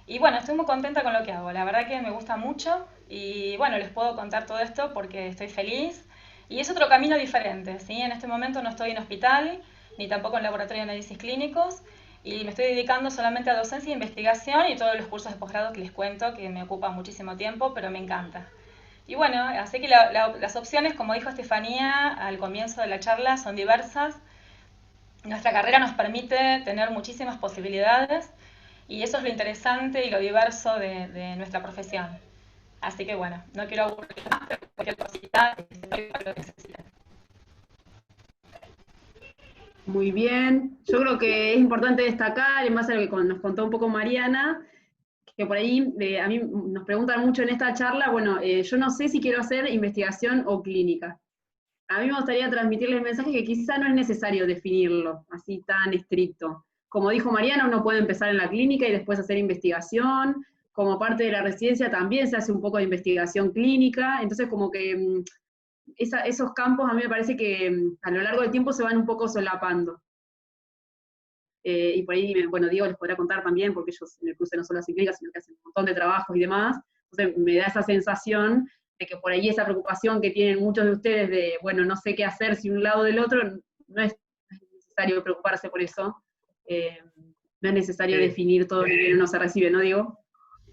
Y bueno, estoy muy contenta con lo que hago. La verdad que me gusta mucho y bueno, les puedo contar todo esto porque estoy feliz. Y es otro camino diferente, ¿sí? En este momento no estoy en hospital, ni tampoco en laboratorio de análisis clínicos, y me estoy dedicando solamente a docencia e investigación y todos los cursos de posgrado que les cuento, que me ocupan muchísimo tiempo, pero me encanta. Y bueno, así que las opciones, como dijo Estefanía al comienzo de la charla, son diversas. Nuestra carrera nos permite tener muchísimas posibilidades y eso es lo interesante y lo diverso de nuestra profesión. Así que bueno, no quiero aburrir más, pero cualquier cosita estoy para lo que necesiten. Muy bien. Yo creo que es importante destacar, en base a lo que nos contó un poco Mariana, que por ahí a mí nos preguntan mucho en esta charla, bueno, yo no sé si quiero hacer investigación o clínica. A mí me gustaría transmitirles el mensaje que quizá no es necesario definirlo así tan estricto. Como dijo Mariana, uno puede empezar en la clínica y después hacer investigación. Como parte de la residencia también se hace un poco de investigación clínica. Entonces, como que esos campos a mí me parece que a lo largo del tiempo se van un poco solapando. Y por ahí, bueno, Diego les podrá contar también, porque ellos en el cruce no solo hacen clínica, sino que hacen un montón de trabajos y demás. Entonces me da esa sensación de que por ahí esa preocupación que tienen muchos de ustedes de, bueno, no sé qué hacer si un lado del otro, no es necesario preocuparse por eso. No es necesario definir todo lo que uno se recibe, ¿no, Diego?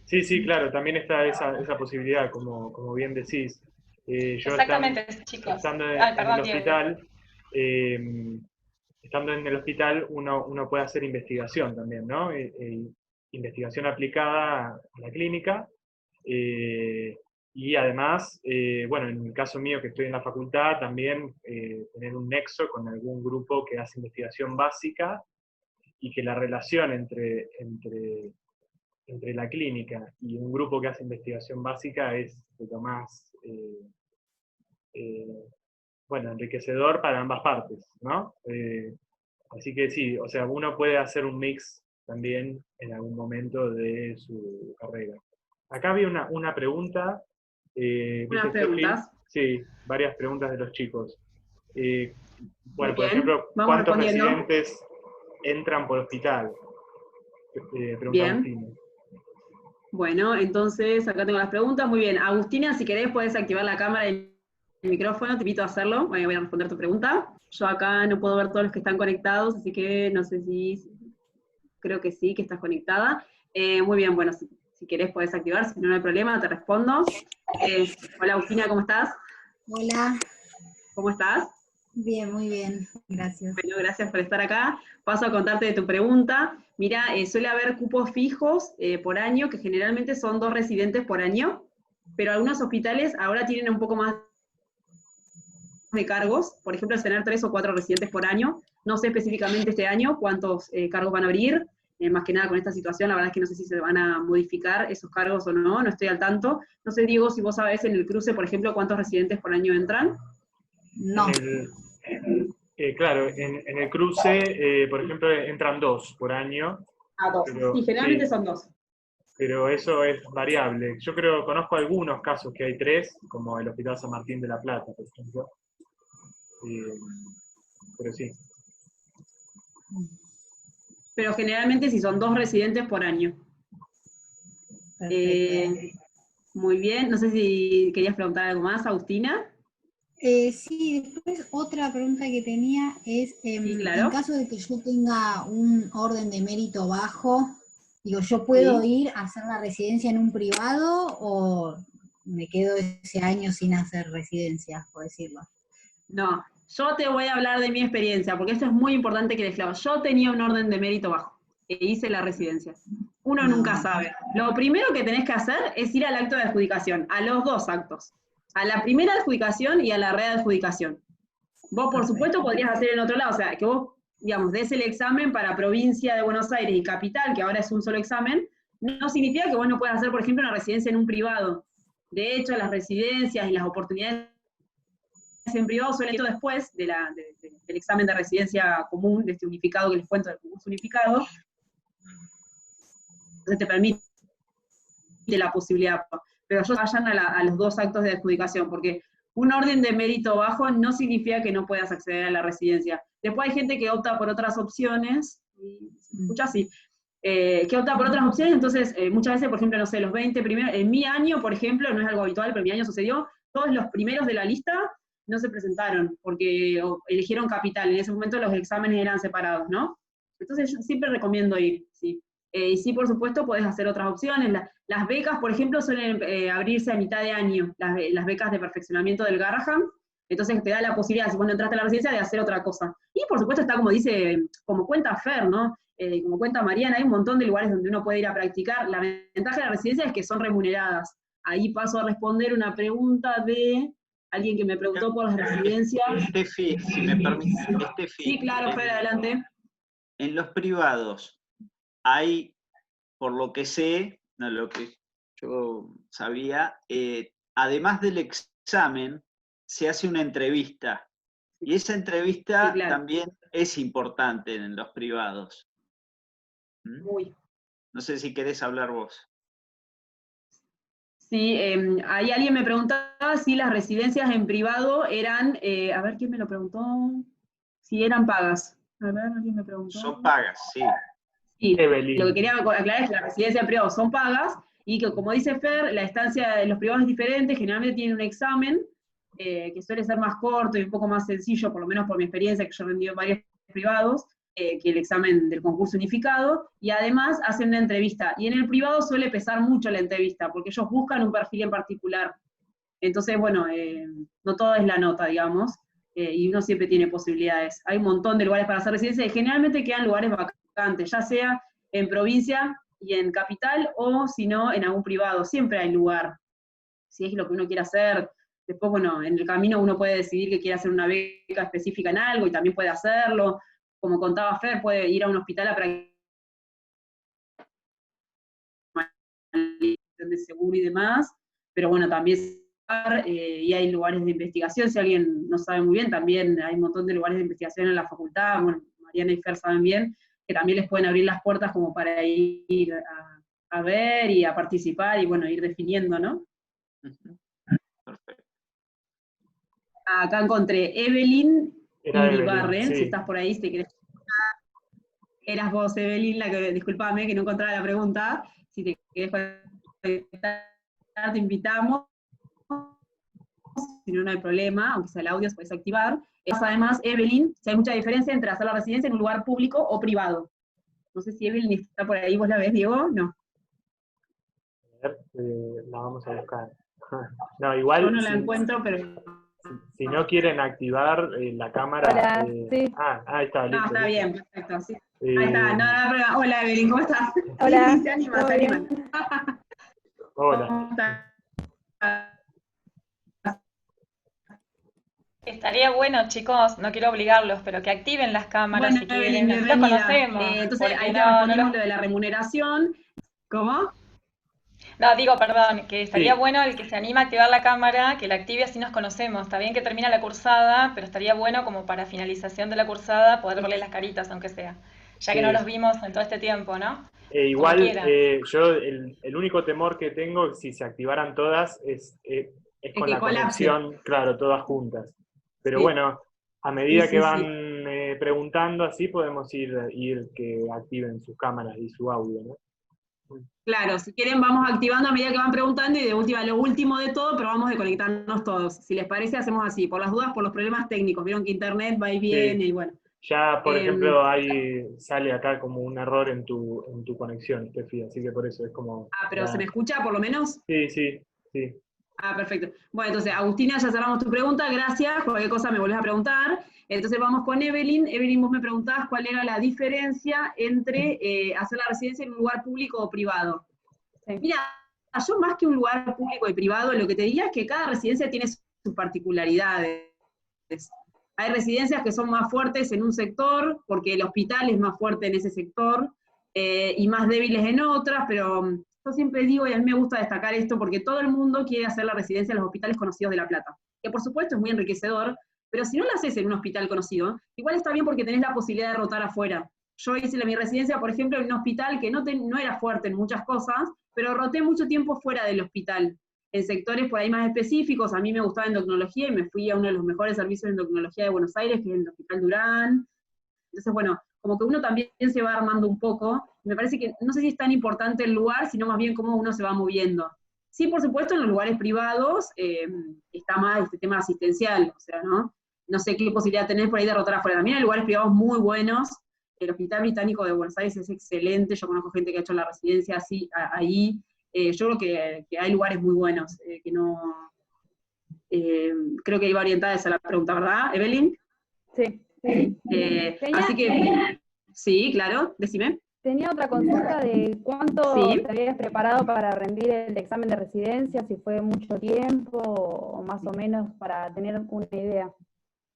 Sí, claro, también está esa posibilidad, como bien decís. Yo Exactamente, chicos. estando Perdón, en el Diego. hospital, estando en el hospital uno puede hacer investigación también, ¿no? Investigación aplicada a la clínica. Y además, bueno, en el caso mío que estoy en la facultad, también tener un nexo con algún grupo que hace investigación básica y que la relación entre la clínica y un grupo que hace investigación básica es lo más bueno, enriquecedor para ambas partes, ¿no? Así que sí, o sea, uno puede hacer un mix también en algún momento de su carrera. Acá había una pregunta. Unas preguntas. Sí, varias preguntas de los chicos. Bueno, por Bien, ejemplo, vamos ¿cuántos respondiendo. residentes entran por hospital? Pregunta Bien. Agustina. Bueno, entonces acá tengo las preguntas. Muy bien. Agustina, si querés, puedes activar la cámara y el micrófono. Te invito a hacerlo. Voy a responder tu pregunta. Yo acá no puedo ver todos los que están conectados, así que no sé si... Creo que sí, que estás conectada. Muy bien, bueno, si querés puedes activar, si no, no hay problema, te respondo. Hola Agustina, ¿cómo estás? Hola, ¿Cómo estás? bien, muy bien, gracias. Bueno, gracias por estar acá. Paso a contarte de tu pregunta. Mira, suele haber cupos fijos por año, que generalmente son 2 residentes por año, pero algunos hospitales ahora tienen un poco más de cargos, por ejemplo, es tener 3 o 4 residentes por año. No sé específicamente este año cuántos cargos van a abrir, más que nada con esta situación, la verdad es que no sé si se van a modificar esos cargos o no, no estoy al tanto. No sé, Diego, si vos sabés en el cruce, por ejemplo, cuántos residentes por año entran. No, Claro, en el cruce, por ejemplo, entran 2 por año. A 2. Pero, Sí, generalmente sí, son 2. pero eso es variable. Yo conozco algunos casos que hay 3, como el Hospital San Martín de la Plata, por ejemplo. Pero sí. Pero generalmente sí son 2 residentes por año. perfecto. Muy bien, no sé si querías preguntar algo más, Agustina. Sí, después otra pregunta que tenía es, Sí, en claro. caso de que yo tenga un orden de mérito bajo, digo, ¿yo puedo Sí. ir a hacer la residencia en un privado o me quedo ese año sin hacer residencia, por decirlo? No, yo te voy a hablar de mi experiencia, porque esto es muy importante que les claro. Yo tenía un orden de mérito bajo, e hice la residencia. Uno nunca No, sabe. Lo primero que tenés que hacer es ir al acto de adjudicación, a los 2 actos. A la primera adjudicación y a la readjudicación. Vos, por supuesto, perfecto. podrías hacer en otro lado, o sea, que vos, digamos, des el examen para provincia de Buenos Aires y capital, que ahora es un solo examen, no significa que vos no puedas hacer, por ejemplo, una residencia en un privado. De hecho, las residencias y las oportunidades en privado suelen ir después del examen de residencia común, de este unificado que les cuento, del concurso unificado, entonces te permite la posibilidad. Pero ellos vayan a los 2 actos de adjudicación, porque un orden de mérito bajo no significa que no puedas acceder a la residencia. Después hay gente que opta por otras opciones, ¿se escucha así? Que opta por otras opciones, entonces muchas veces, por ejemplo, no sé, los 20 primeros, en mi año, por ejemplo, no es algo habitual, pero en mi año sucedió, todos los primeros de la lista no se presentaron, porque eligieron capital, en ese momento los exámenes eran separados, ¿no? Entonces yo siempre recomiendo ir, sí. Y sí, por supuesto, podés hacer otras opciones. Las becas, por ejemplo, suelen abrirse a mitad de año, las becas de perfeccionamiento del Garrahan, entonces te da la posibilidad, si vos no entraste a la residencia, de hacer otra cosa. Y por supuesto está como dice, como cuenta Fer, ¿no? Como cuenta Mariana, hay un montón de lugares donde uno puede ir a practicar. La ventaja de la residencia es que son remuneradas. Ahí paso a responder una pregunta de alguien que me preguntó por las residencias. Estefi, si me permite, Estefi, Sí, claro, Fer, adelante. en los privados hay, por lo que sé, no lo que yo sabía, además del examen, se hace una entrevista. Y esa Sí, entrevista claro. también es importante en los privados. ¿Mm? Muy. No sé si querés hablar vos. Sí, ahí alguien me preguntaba si las residencias en privado eran, a ver quién me lo preguntó, si eran pagas. A ver, alguien me preguntó. Son pagas, sí. Sí, lo que Evelyn. quería aclarar es que las residencias en privado son pagas y que, como dice Fer, la estancia de los privados es diferente, generalmente tienen un examen que suele ser más corto y un poco más sencillo, por lo menos por mi experiencia, que yo he rendido en varios privados, que el examen del concurso unificado, y además hacen una entrevista. Y en el privado suele pesar mucho la entrevista, porque ellos buscan un perfil en particular. Entonces, bueno, no todo es la nota, digamos, y uno siempre tiene posibilidades. Hay un montón de lugares para hacer residencia y generalmente quedan lugares vacantes, ya sea en provincia y en capital, o si no, en algún privado. Siempre hay lugar, si es lo que uno quiere hacer. Después, bueno, en el camino uno puede decidir que quiere hacer una beca específica en algo y también puede hacerlo. Como contaba Fer, puede ir a un hospital a practicar de seguro y demás, pero bueno, también y hay lugares de investigación, si alguien no sabe muy bien, también hay un montón de lugares de investigación en la facultad, bueno, Mariana y Fer saben bien, que también les pueden abrir las puertas como para ir a ver y a participar y bueno, ir definiendo, ¿no? Perfecto. Acá encontré Evelyn Era Evelyn, Iribarren, sí. si estás por ahí, si te querés. Eras vos, Evelyn, la que, disculpame que no encontraba la pregunta. Si te querés conectar, te invitamos. Si no, no hay problema, aunque sea el audio, se puede activar. Además, Evelyn, si hay mucha diferencia entre hacer la residencia en un lugar público o privado. No sé si Evelyn está por ahí, ¿vos la ves, Diego? No. A ver, la vamos a buscar. No, Yo igual, no la encuentro, pero... si no quieren activar la cámara... Hola, sí. Ahí está, No, listo. está listo. bien, perfecto. Sí. Ahí está, no, hola Evelyn, ¿cómo estás? Hola, Sí, se anima, ¿todo se anima. bien? Hola. ¿Cómo estás? Estaría bueno, chicos, no quiero obligarlos, pero que activen las cámaras Bueno, si Evelyn, quieren. Así los bienvenida. conocemos, Entonces, porque ahí te no los... respondimos lo de la remuneración. ¿Cómo? No, digo, perdón, que estaría Sí. bueno el que se anima a activar la cámara, que la active así nos conocemos. Está bien que termina la cursada, pero estaría bueno como para finalización de la cursada poder verle las caritas, aunque sea. Ya que no Sí. los vimos en todo este tiempo, ¿no? Como Igual, quieran. yo el único temor que tengo, si se activaran todas, es Es con que la colapse. conexión, claro, todas juntas. Pero Sí. bueno, a medida que Sí. van preguntando así, podemos ir que activen sus cámaras y su audio, ¿no? Claro, si quieren vamos activando a medida que van preguntando y de última, lo último de todo, pero vamos de conectarnos todos. Si les parece, hacemos así, por las dudas, por los problemas técnicos. Vieron que internet va y viene Sí. y bueno. Ya, por Eh, ejemplo, sale acá como un error en tu conexión, Tefi, así que por eso es como... pero ¿se me escucha por lo menos? Sí. Perfecto. Bueno, entonces, Agustina, ya cerramos tu pregunta, gracias. Cualquier cosa me volvés a preguntar. Entonces vamos con Evelyn. Evelyn, vos me preguntabas cuál era la diferencia entre hacer la residencia en un lugar público o privado. Sí. Mira, yo más que un lugar público y privado, lo que te diría es que cada residencia tiene sus particularidades. Hay residencias que son más fuertes en un sector, porque el hospital es más fuerte en ese sector, y más débiles en otras, pero yo siempre digo, y a mí me gusta destacar esto, porque todo el mundo quiere hacer la residencia en los hospitales conocidos de La Plata, que por supuesto es muy enriquecedor, pero si no lo haces en un hospital conocido, igual está bien porque tenés la posibilidad de rotar afuera. Yo hice mi residencia, por ejemplo, en un hospital que no era fuerte en muchas cosas, pero roté mucho tiempo fuera del hospital, en sectores por ahí más específicos. A mí me gustaba endocrinología y me fui a uno de los mejores servicios de endocrinología de Buenos Aires, que es el Hospital Durán. Entonces, bueno, como que uno también se va armando un poco. Me parece que no sé si es tan importante el lugar, sino más bien cómo uno se va moviendo. Sí, por supuesto, en los lugares privados está más este tema asistencial, o sea, ¿no? No sé qué posibilidad tenés por ahí de rotar afuera. También hay lugares privados muy buenos. El Hospital Británico de Buenos Aires es excelente. Yo conozco gente que ha hecho la residencia así, ahí. Yo creo que hay lugares muy buenos, que no... creo que iba orientada esa la pregunta, ¿verdad, Evelyn? Sí. Así que, sí, claro, decime. Tenía otra consulta de cuánto Sí. te habías preparado para rendir el examen de residencia, si fue mucho tiempo o más o menos para tener una idea.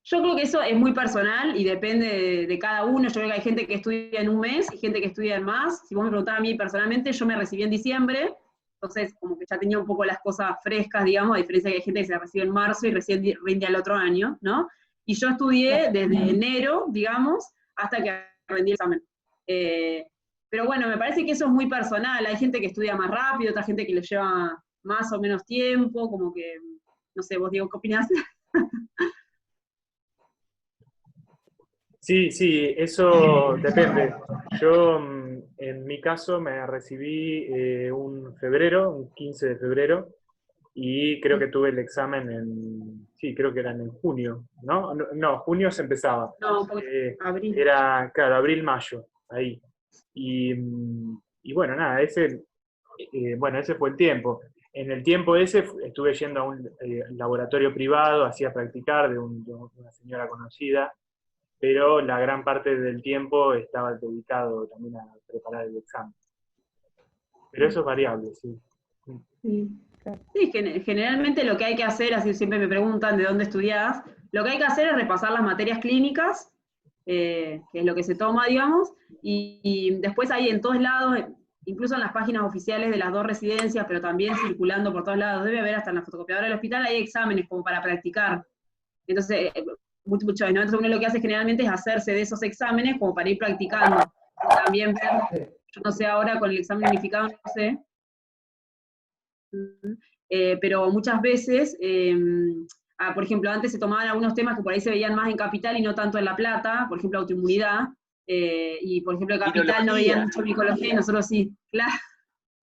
Yo creo que eso es muy personal y depende de cada uno. Yo creo que hay gente que estudia en un mes y gente que estudia en más. Si vos me preguntás a mí personalmente, yo me recibí en diciembre, entonces como que ya tenía un poco las cosas frescas, digamos, a diferencia de que hay gente que se recibe en marzo y recién rinde al otro año, ¿no? Y yo estudié desde enero, digamos, hasta que rendí el examen. Pero bueno, me parece que eso es muy personal. Hay gente que estudia más rápido, otra gente que le lleva más o menos tiempo, como que, no sé, vos, Diego, ¿qué opinás? Sí, eso depende. Yo, en mi caso, me recibí un 15 de febrero, y creo que tuve el examen creo que eran en junio, ¿no? No, junio se empezaba. No, porque abril. Era, claro, abril, mayo, ahí. Y bueno, nada, ese fue el tiempo. En el tiempo ese estuve yendo a un laboratorio privado, hacía practicar de una señora conocida, pero la gran parte del tiempo estaba dedicado también a preparar el examen. Pero eso es variable, sí. Sí, generalmente lo que hay que hacer, así siempre me preguntan de dónde estudiás, lo que hay que hacer es repasar las materias clínicas, que es lo que se toma, digamos, y después hay en todos lados, incluso en las páginas oficiales de las dos residencias, pero también circulando por todos lados, debe haber hasta en la fotocopiadora del hospital, hay exámenes como para practicar. Entonces, muchas veces uno lo que hace generalmente es hacerse de esos exámenes como para ir practicando. También ver, yo no sé ahora con el examen unificado, no sé, pero muchas veces por ejemplo, antes se tomaban algunos temas que por ahí se veían más en Capital y no tanto en La Plata, por ejemplo, autoinmunidad, y por ejemplo en Capital no veían mucho micología y nosotros sí, claro.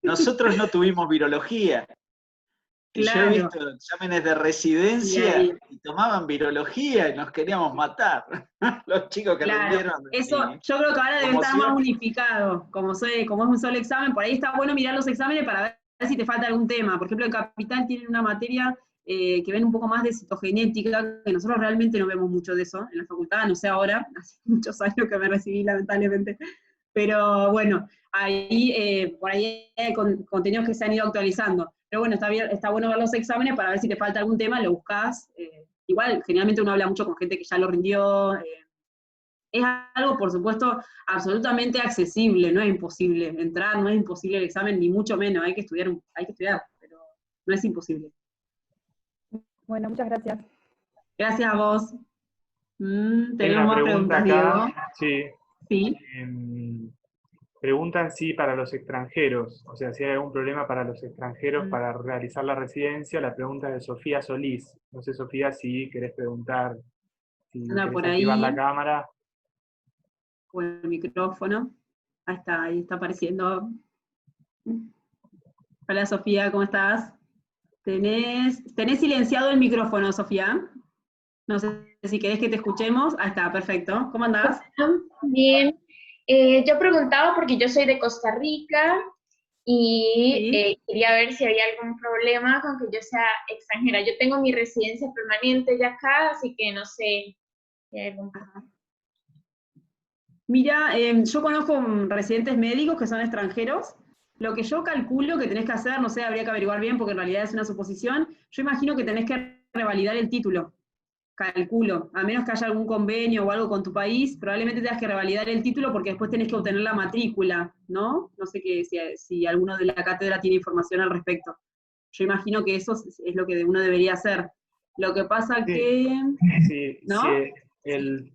Nosotros no tuvimos virología. Y Claro. yo he visto exámenes de residencia y tomaban virología y nos queríamos matar. Los chicos que rindieron. Eso yo creo que ahora debe estar más unificado, como es un solo examen, por ahí está bueno mirar los exámenes para ver si te falta algún tema. Por ejemplo, en Capital tienen una materia que ven un poco más de citogenética, que nosotros realmente no vemos mucho de eso en la facultad, no sé ahora, hace muchos años que me recibí lamentablemente, pero bueno, ahí por ahí hay contenidos que se han ido actualizando. Pero bueno, está bueno ver los exámenes para ver si te falta algún tema, lo buscas. Igual, generalmente uno habla mucho con gente que ya lo rindió. Es algo, por supuesto, absolutamente accesible, no es imposible entrar, no es imposible el examen, ni mucho menos, hay que estudiar, pero no es imposible. Bueno, muchas gracias. Gracias a vos. Tenemos más preguntas, acá. Diego. Sí. Sí. Preguntan si para los extranjeros, o sea, si hay algún problema para los extranjeros para realizar la residencia. La pregunta es de Sofía Solís. No sé, Sofía, si querés preguntar, si querés por activar ahí la cámara. O el micrófono. Ahí está apareciendo. Hola, Sofía, ¿cómo estás? ¿Tenés silenciado el micrófono, Sofía? No sé si querés que te escuchemos. Ahí está, perfecto. ¿Cómo andás? Bien. Yo preguntaba porque yo soy de Costa Rica y quería ver si había algún problema con que yo sea extranjera. Yo tengo mi residencia permanente ya acá, así que no sé si hay algún problema. Mira, yo conozco residentes médicos que son extranjeros. Lo que yo calculo que tenés que hacer, no sé, habría que averiguar bien porque en realidad es una suposición, yo imagino que tenés que revalidar el título. Calculo, a menos que haya algún convenio o algo con tu país, probablemente tengas que revalidar el título porque después tenés que obtener la matrícula, ¿no? No sé si alguno de la cátedra tiene información al respecto. Yo imagino que eso es lo que uno debería hacer. Lo que pasa que... Sí, ¿no? Sí, el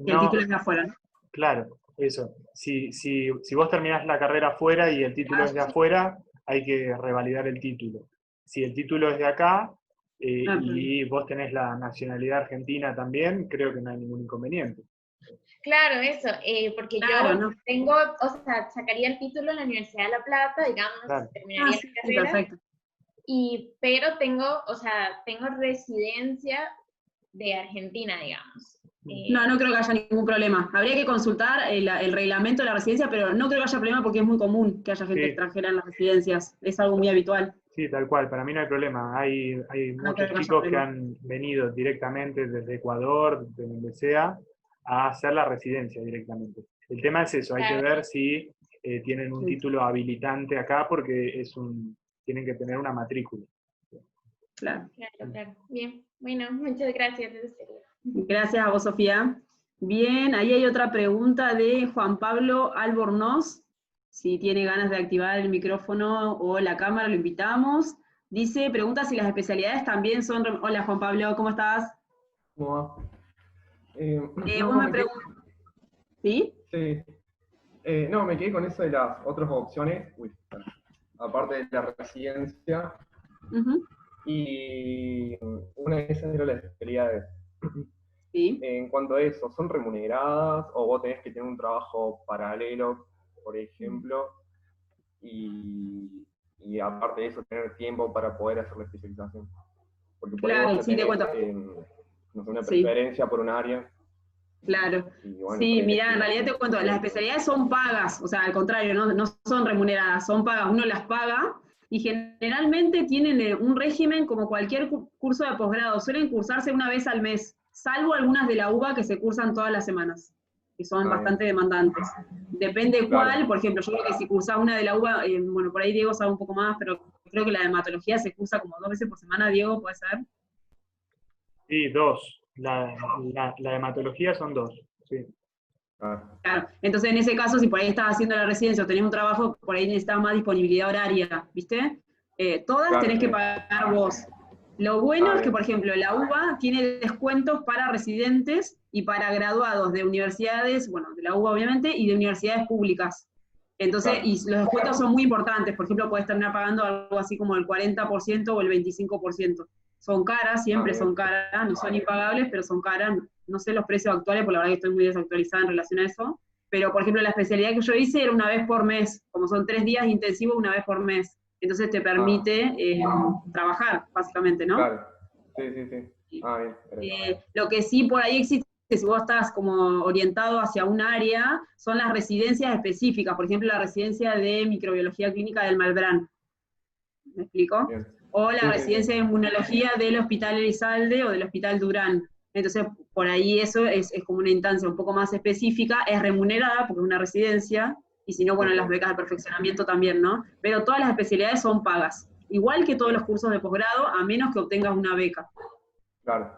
título es de afuera, ¿no? Claro, eso. Si vos terminás la carrera afuera y el título es de afuera, hay que revalidar el título. Si el título es de acá, y vos tenés la nacionalidad argentina también, creo que no hay ningún inconveniente. Claro, eso, porque yo tengo, o sea, sacaría el título en la Universidad de La Plata, digamos, terminaría la carrera, perfecto. Pero tengo residencia de Argentina, digamos. No creo que haya ningún problema. Habría que consultar el reglamento de la residencia, pero no creo que haya problema porque es muy común que haya gente extranjera en las residencias. Es algo muy habitual. Sí, tal cual. Para mí no hay problema. Hay muchos chicos que han venido directamente desde Ecuador, de donde sea, a hacer la residencia directamente. El tema es eso. Hay que ver si tienen un título habilitante acá porque tienen que tener una matrícula. Claro. Bien. Bueno, muchas gracias. Gracias a vos, Sofía. Bien, ahí hay otra pregunta de Juan Pablo Albornoz. Si tiene ganas de activar el micrófono o la cámara, lo invitamos. Pregunta si las especialidades también son... Hola, Juan Pablo, ¿cómo estás? ¿Cómo va? Vos me preguntas... ¿Sí? Sí. No, me quedé con eso de las otras opciones, aparte de la residencia, y una de esas era las especialidades. ¿Sí? En cuanto a eso, ¿son remuneradas o vos tenés que tener un trabajo paralelo, por ejemplo, y aparte de eso tener tiempo para poder hacer la especialización? Porque por ahí vos te cuento. Una preferencia por un área. Claro. Mira, en realidad te cuento, las especialidades son pagas, o sea, al contrario, no son remuneradas, son pagas, uno las paga, y generalmente tienen un régimen como cualquier curso de posgrado, suelen cursarse una vez al mes, salvo algunas de la UBA que se cursan todas las semanas, que son bastante demandantes. Depende cuál, por ejemplo, yo creo que si cursás una de la UBA, bueno, por ahí Diego sabe un poco más, pero creo que la de hematología se cursa como 2 veces por semana, Diego, ¿puede ser? Sí, 2. La de hematología son 2, sí. Claro, entonces en ese caso, si por ahí estás haciendo la residencia o tenés un trabajo, por ahí necesitas más disponibilidad horaria, ¿viste? Todas tenés que pagar vos. Lo bueno es que, por ejemplo, la UBA tiene descuentos para residentes y para graduados de universidades, bueno, de la UBA obviamente, y de universidades públicas. Entonces, y los descuentos son muy importantes, por ejemplo, podés terminar pagando algo así como el 40% o el 25%. son caras, siempre son caras, no son impagables, pero son caras. No sé los precios actuales, porque la verdad que estoy muy desactualizada en relación a eso. Pero, por ejemplo, la especialidad que yo hice era una vez por mes, como son 3 días intensivos, una vez por mes. Entonces te permite trabajar, básicamente, ¿no? Claro, sí. Bien. Lo que sí por ahí existe, si vos estás como orientado hacia un área, son las residencias específicas. Por ejemplo, la residencia de microbiología clínica del Malbrán. ¿Me explico? Bien. O la Sí, residencia de inmunología del Hospital Elizalde o del Hospital Durán. Entonces, por ahí eso es como una instancia un poco más específica, es remunerada porque es una residencia, y si no, bueno, las becas de perfeccionamiento también, ¿no? Pero todas las especialidades son pagas, igual que todos los cursos de posgrado, a menos que obtengas una beca. Claro.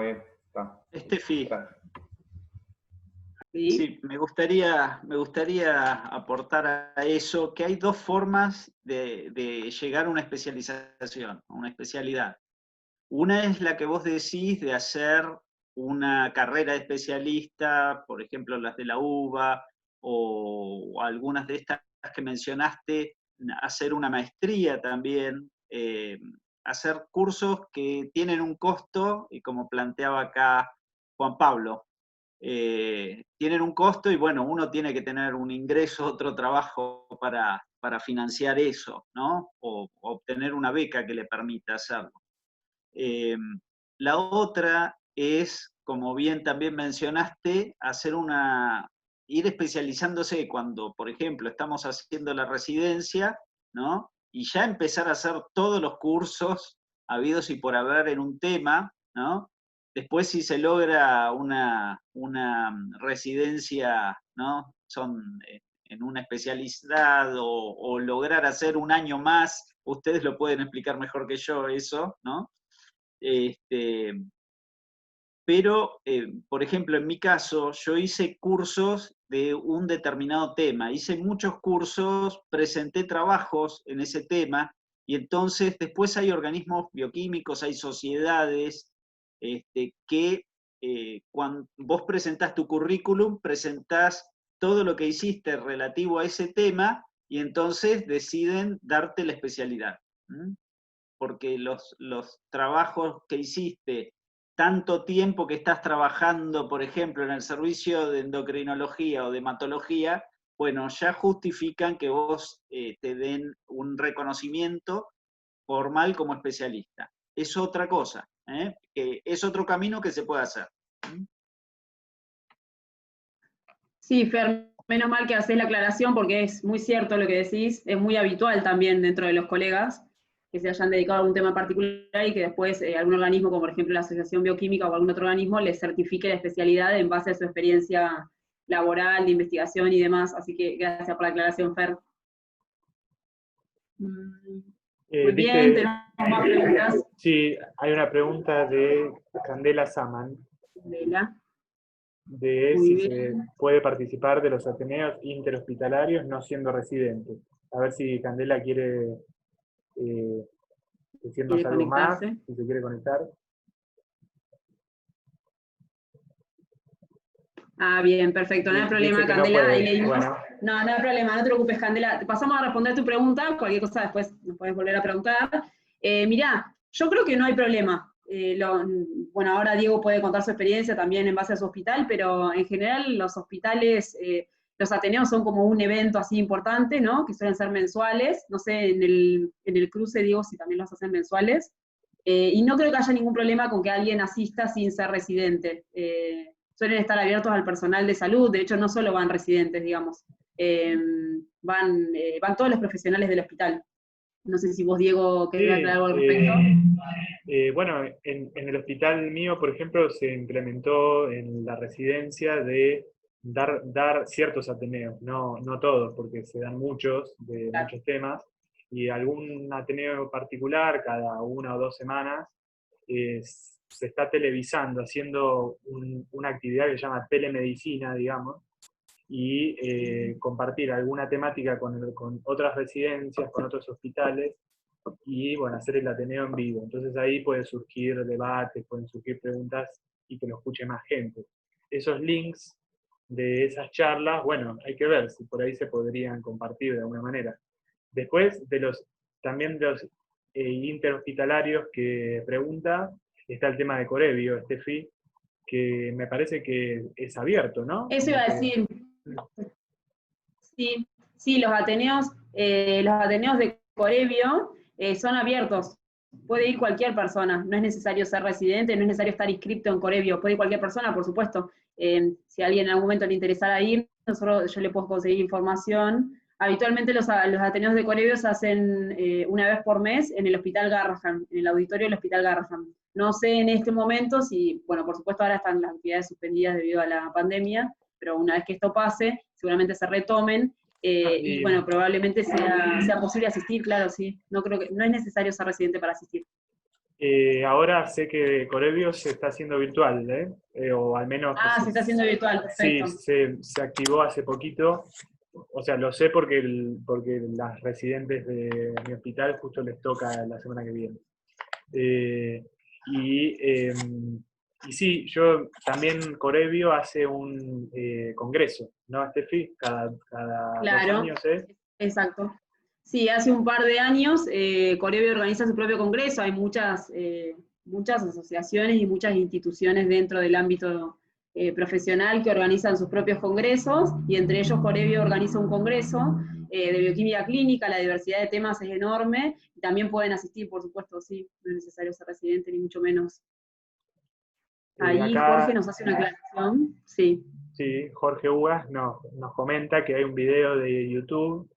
Bien. Está. Estefi, ¿Sí? sí, me gustaría aportar a eso que hay dos formas de llegar a una especialización, a una especialidad. Una es la que vos decís de hacer una carrera de especialista, por ejemplo las de la UBA, o algunas de estas que mencionaste, hacer una maestría también, hacer cursos que tienen un costo, y como planteaba acá Juan Pablo, tienen un costo y bueno, uno tiene que tener un ingreso, otro trabajo para financiar eso, ¿no? O obtener una beca que le permita hacerlo. La otra es, como bien también mencionaste, ir especializándose cuando, por ejemplo, estamos haciendo la residencia, ¿no? Y ya empezar a hacer todos los cursos habidos y por haber en un tema, ¿no? Después, si se logra una residencia, ¿no? Son en una especialidad o lograr hacer un año más, ustedes lo pueden explicar mejor que yo eso, ¿no? Pero, por ejemplo, en mi caso, yo hice cursos de un determinado tema, hice muchos cursos, presenté trabajos en ese tema, y entonces después hay organismos bioquímicos, hay sociedades que cuando vos presentás tu currículum, presentás todo lo que hiciste relativo a ese tema, y entonces deciden darte la especialidad. Porque los trabajos que hiciste, tanto tiempo que estás trabajando, por ejemplo, en el servicio de endocrinología o de hematología, bueno, ya justifican que vos te den un reconocimiento formal como especialista. Es otra cosa, que es otro camino que se puede hacer. Sí, Fer, menos mal que haces la aclaración porque es muy cierto lo que decís, es muy habitual también dentro de los colegas que se hayan dedicado a algún tema particular y que después algún organismo, como por ejemplo la Asociación Bioquímica o algún otro organismo, les certifique la especialidad en base a su experiencia laboral, de investigación y demás. Así que gracias por la aclaración, Fer. Muy bien, tenemos más preguntas. Sí, hay una pregunta de Candela Saman, de Muy si bien. se puede participar de los ateneos interhospitalarios no siendo residente. A ver si Candela quiere decirnos algo más, si se quiere conectar. Ah, bien, perfecto, no hay problema, Candela. No, ahí leímos. bueno. No hay problema, no te preocupes, Candela. Pasamos a responder tu pregunta, cualquier cosa después nos puedes volver a preguntar. Mirá, yo creo que no hay problema. Bueno, ahora Diego puede contar su experiencia también en base a su hospital, pero en general los hospitales, los ateneos son como un evento así importante, ¿no? Que suelen ser mensuales. No sé, en el cruce, Diego, si también los hacen mensuales. Y no creo que haya ningún problema con que alguien asista sin ser residente. Suelen estar abiertos al personal de salud, de hecho no solo van residentes, digamos, van todos los profesionales del hospital. No sé si vos, Diego, querés aclarar algo al respecto. Bueno, en el hospital mío, por ejemplo, se implementó en la residencia de dar ciertos ateneos, no todos, porque se dan muchos, de muchos temas, y algún ateneo particular, cada 1 o 2 semanas, se está televisando, haciendo una actividad que se llama telemedicina, digamos, y compartir alguna temática con otras residencias, con otros hospitales, y bueno, hacer el ateneo en vivo. Entonces ahí puede surgir debates, pueden surgir preguntas y que lo escuche más gente. Esos links de esas charlas, bueno, hay que ver si por ahí se podrían compartir de alguna manera. Después, también de los interhospitalarios que pregunta, está el tema de Corevio, Estefi, que me parece que es abierto, ¿no? Eso iba a decir. Sí, sí, los Ateneos de Corevio son abiertos. Puede ir cualquier persona, no es necesario ser residente, no es necesario estar inscripto en Corevio, puede ir cualquier persona, por supuesto. Si a alguien en algún momento le interesara ir, yo le puedo conseguir información. Habitualmente los Ateneos de Corevio se hacen una vez por mes en el Hospital Garrahan, en el auditorio del Hospital Garrahan. No sé en este momento si, bueno, por supuesto ahora están las actividades suspendidas debido a la pandemia, pero una vez que esto pase, seguramente se retomen, y bueno, probablemente sea posible asistir, claro, sí. No es necesario ser residente para asistir. Ahora sé que Corevio se está haciendo virtual, o al menos... se está haciendo virtual, perfecto. Sí, se activó hace poquito. O sea, lo sé porque las residentes de mi hospital justo les toca la semana que viene. Y sí, yo también, Corevio hace un congreso, ¿no, Estefi? Cada Claro, 2 años, ¿eh? Exacto. Sí, hace un par de años Corevio organiza su propio congreso, hay muchas asociaciones y muchas instituciones dentro del ámbito profesional que organizan sus propios congresos, y entre ellos Corevio organiza un congreso de bioquímica clínica. La diversidad de temas es enorme, y también pueden asistir, por supuesto, sí, no es necesario ser residente, ni mucho menos. Ahí acá, Jorge nos hace una aclaración, sí. Sí, Jorge Ugas nos comenta que hay un video de YouTube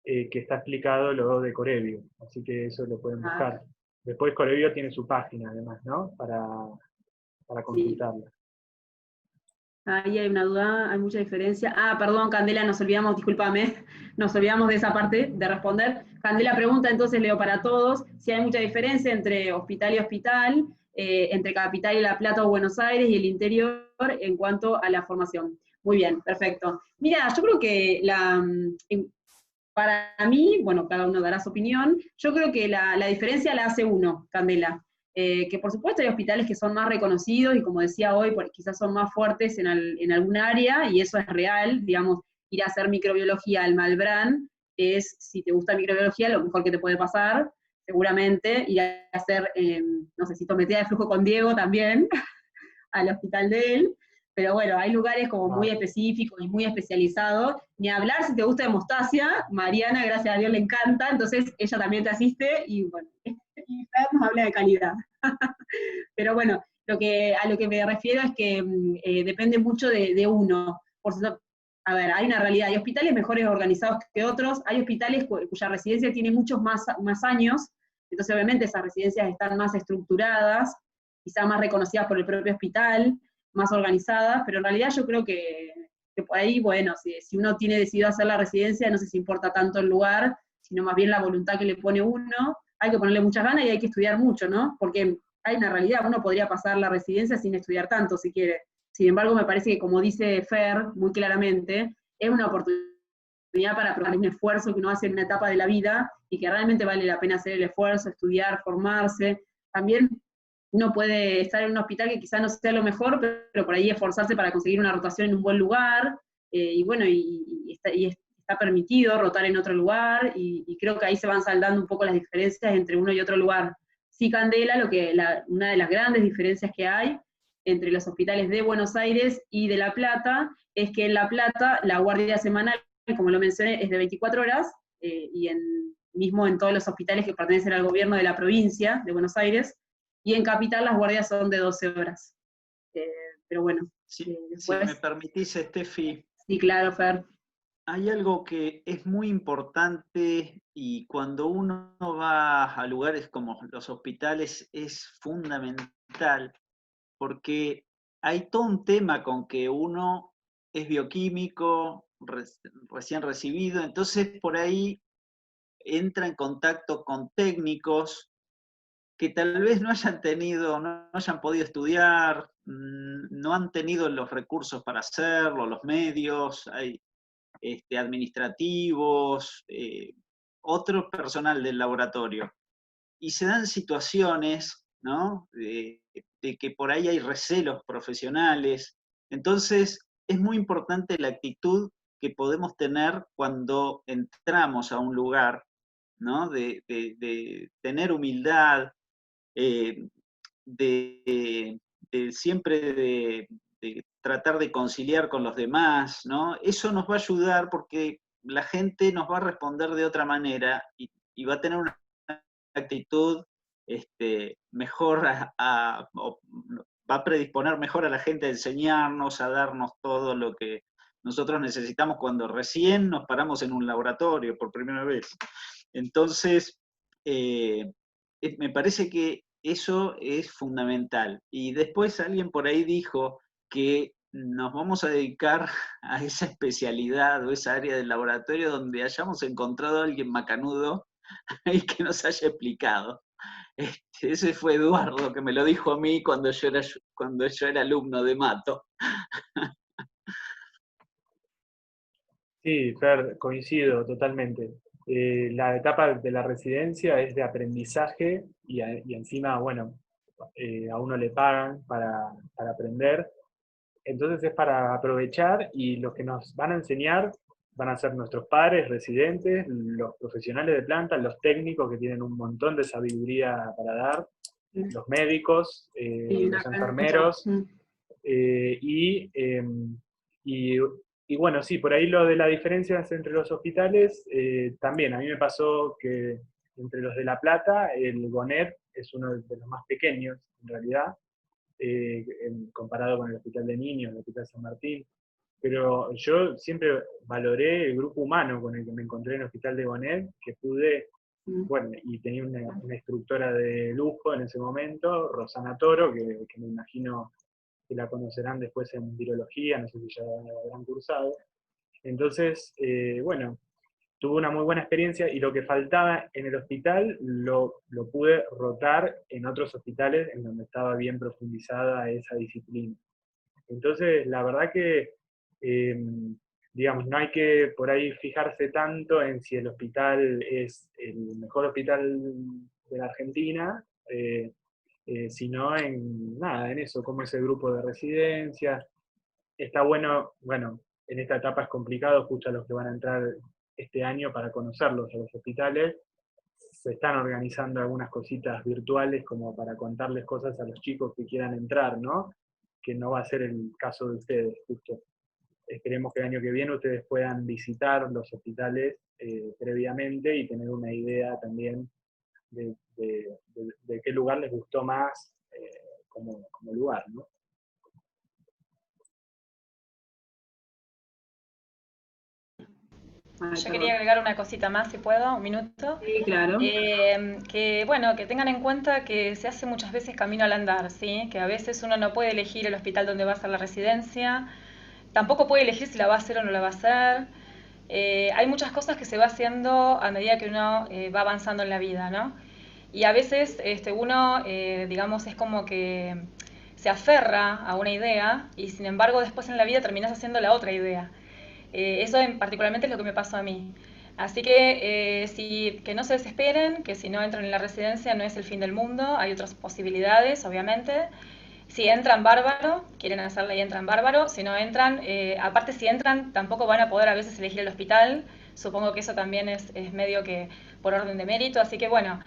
que está explicado lo de Corevio, así que eso lo pueden buscar. Después Corevio tiene su página además, ¿no? Para consultarla. Sí. Ahí hay una duda, hay mucha diferencia. Perdón, Candela, nos olvidamos, discúlpame, nos olvidamos de esa parte de responder. Candela pregunta, entonces leo para todos, si hay mucha diferencia entre hospital y hospital, entre Capital y La Plata o Buenos Aires y el interior en cuanto a la formación. Muy bien, perfecto. Mira, yo creo que para mí, bueno, cada uno dará su opinión, yo creo que la diferencia la hace uno, Candela. Que por supuesto hay hospitales que son más reconocidos y, como decía hoy, quizás son más fuertes en algún área, y eso es real. Digamos, ir a hacer microbiología al Malbrán es, si te gusta microbiología, lo mejor que te puede pasar, seguramente. Ir a hacer, no sé, citometría de flujo con Diego también, al hospital de él. Pero bueno, hay lugares como muy específicos y muy especializados. Ni hablar si te gusta hemostasia, Mariana, gracias a Dios, le encanta, entonces ella también te asiste, y bueno, y nos habla de calidad. Pero bueno, a lo que me refiero es que depende mucho de uno. A ver, hay una realidad, hay hospitales mejores organizados que otros, hay hospitales cuya residencia tiene muchos más años, entonces obviamente esas residencias están más estructuradas, quizá más reconocidas por el propio hospital, más organizadas, pero en realidad yo creo que por ahí, bueno, si uno tiene decidido hacer la residencia, no sé si importa tanto el lugar, sino más bien la voluntad que le pone uno. Hay que ponerle muchas ganas y hay que estudiar mucho, ¿no? Porque hay una realidad, uno podría pasar la residencia sin estudiar tanto, si quiere. Sin embargo, me parece que, como dice Fer muy claramente, es una oportunidad para probar un esfuerzo que uno hace en una etapa de la vida, y que realmente vale la pena hacer el esfuerzo, estudiar, formarse. También uno puede estar en un hospital que quizá no sea lo mejor, pero por ahí esforzarse para conseguir una rotación en un buen lugar, y bueno, y está permitido rotar en otro lugar, y creo que ahí se van saldando un poco las diferencias entre uno y otro lugar. Sí, Candela, una de las grandes diferencias que hay entre los hospitales de Buenos Aires y de La Plata es que en La Plata la guardia semanal, como lo mencioné, es de 24 horas, y mismo en todos los hospitales que pertenecen al gobierno de la provincia de Buenos Aires, y en Capital las guardias son de 12 horas. Pero bueno. Después, si me permitís, Estefi. Sí, claro, Fer. Hay algo que es muy importante, y cuando uno va a lugares como los hospitales es fundamental, porque hay todo un tema con que uno es bioquímico, recién recibido, entonces por ahí entra en contacto con técnicos que tal vez no hayan podido estudiar, no han tenido los recursos para hacerlo, los medios, hay administrativos, otro personal del laboratorio. Y se dan situaciones, ¿no?, de que por ahí hay recelos profesionales. Entonces, es muy importante la actitud que podemos tener cuando entramos a un lugar, ¿no? De tener humildad, de siempre de tratar de conciliar con los demás, ¿no? Eso nos va a ayudar porque la gente nos va a responder de otra manera y va a tener una actitud mejor o va a predisponer mejor a la gente a enseñarnos, a darnos todo lo que nosotros necesitamos cuando recién nos paramos en un laboratorio por primera vez. Entonces, me parece que eso es fundamental. Y después alguien por ahí dijo que nos vamos a dedicar a esa especialidad o esa área del laboratorio donde hayamos encontrado a alguien macanudo y que nos haya explicado. Ese fue Eduardo, que me lo dijo a mí cuando yo era alumno de Mato. Sí, Fer, coincido totalmente. La etapa de la residencia es de aprendizaje y encima, bueno, a uno le pagan para aprender. Entonces es para aprovechar y los que nos van a enseñar van a ser nuestros padres, residentes, los profesionales de planta, los técnicos que tienen un montón de sabiduría para dar, los médicos, los enfermeros, y bueno, sí, por ahí lo de las diferencias entre los hospitales, también a mí me pasó que entre los de La Plata, el Gonet es uno de los más pequeños, en realidad, comparado con el Hospital de Niños, el Hospital San Martín. Pero yo siempre valoré el grupo humano con el que me encontré en el Hospital de Gonet, que pude, bueno, y tenía una instructora de lujo en ese momento, Rosana Toro, que me imagino que la conocerán después en virología, no sé si ya la habrán cursado. Entonces, bueno, tuve una muy buena experiencia y lo que faltaba en el hospital lo pude rotar en otros hospitales en donde estaba bien profundizada esa disciplina. Entonces, la verdad que, digamos, no hay que por ahí fijarse tanto en si el hospital es el mejor hospital de la Argentina, sino en nada, en eso, cómo es el grupo de residencia. Está bueno, en esta etapa es complicado, justo a los que van a entrar este año para conocerlos a los hospitales, se están organizando algunas cositas virtuales como para contarles cosas a los chicos que quieran entrar, ¿no? Que no va a ser el caso de ustedes, justo. Esperemos que el año que viene ustedes puedan visitar los hospitales previamente y tener una idea también de qué lugar les gustó más como lugar, ¿no? Yo quería agregar una cosita más, si puedo, un minuto. Sí, claro. Que bueno, que tengan en cuenta que se hace muchas veces camino al andar, ¿sí? Que a veces uno no puede elegir el hospital donde va a hacer la residencia, tampoco puede elegir si la va a hacer o no la va a hacer. Hay muchas cosas que se va haciendo a medida que uno va avanzando en la vida, ¿no? Y a veces uno, digamos, es como que se aferra a una idea y sin embargo después en la vida terminas haciendo la otra idea. Eso particularmente es lo que me pasó a mí. Así que que no se desesperen, que si no entran en la residencia no es el fin del mundo, hay otras posibilidades, obviamente. Si entran, bárbaro, quieren hacerla y entran, bárbaro. Si no entran, aparte si entran, tampoco van a poder a veces elegir el hospital. Supongo que eso también es medio que por orden de mérito. Así que bueno,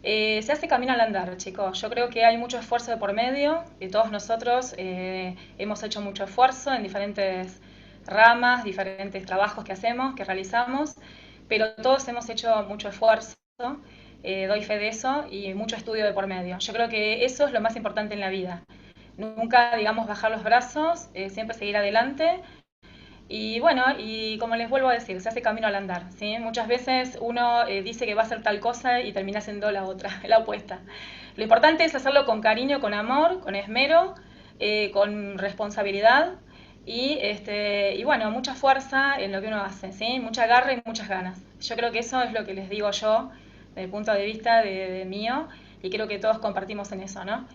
se hace camino al andar, chicos. Yo creo que hay mucho esfuerzo de por medio y todos nosotros hemos hecho mucho esfuerzo en diferentes ramas, diferentes trabajos que hacemos, que realizamos, pero todos hemos hecho mucho esfuerzo, doy fe de eso, y mucho estudio de por medio. Yo creo que eso es lo más importante en la vida. Nunca, digamos, bajar los brazos, siempre seguir adelante. Y bueno, y como les vuelvo a decir, se hace camino al andar, ¿sí? Muchas veces uno dice que va a hacer tal cosa y termina haciendo la otra, la opuesta. Lo importante es hacerlo con cariño, con amor, con esmero, con responsabilidad y bueno, mucha fuerza en lo que uno hace, ¿sí? Mucha garra y muchas ganas. Yo creo que eso es lo que les digo yo, desde el punto de vista de mío, y creo que todos compartimos en eso, ¿no?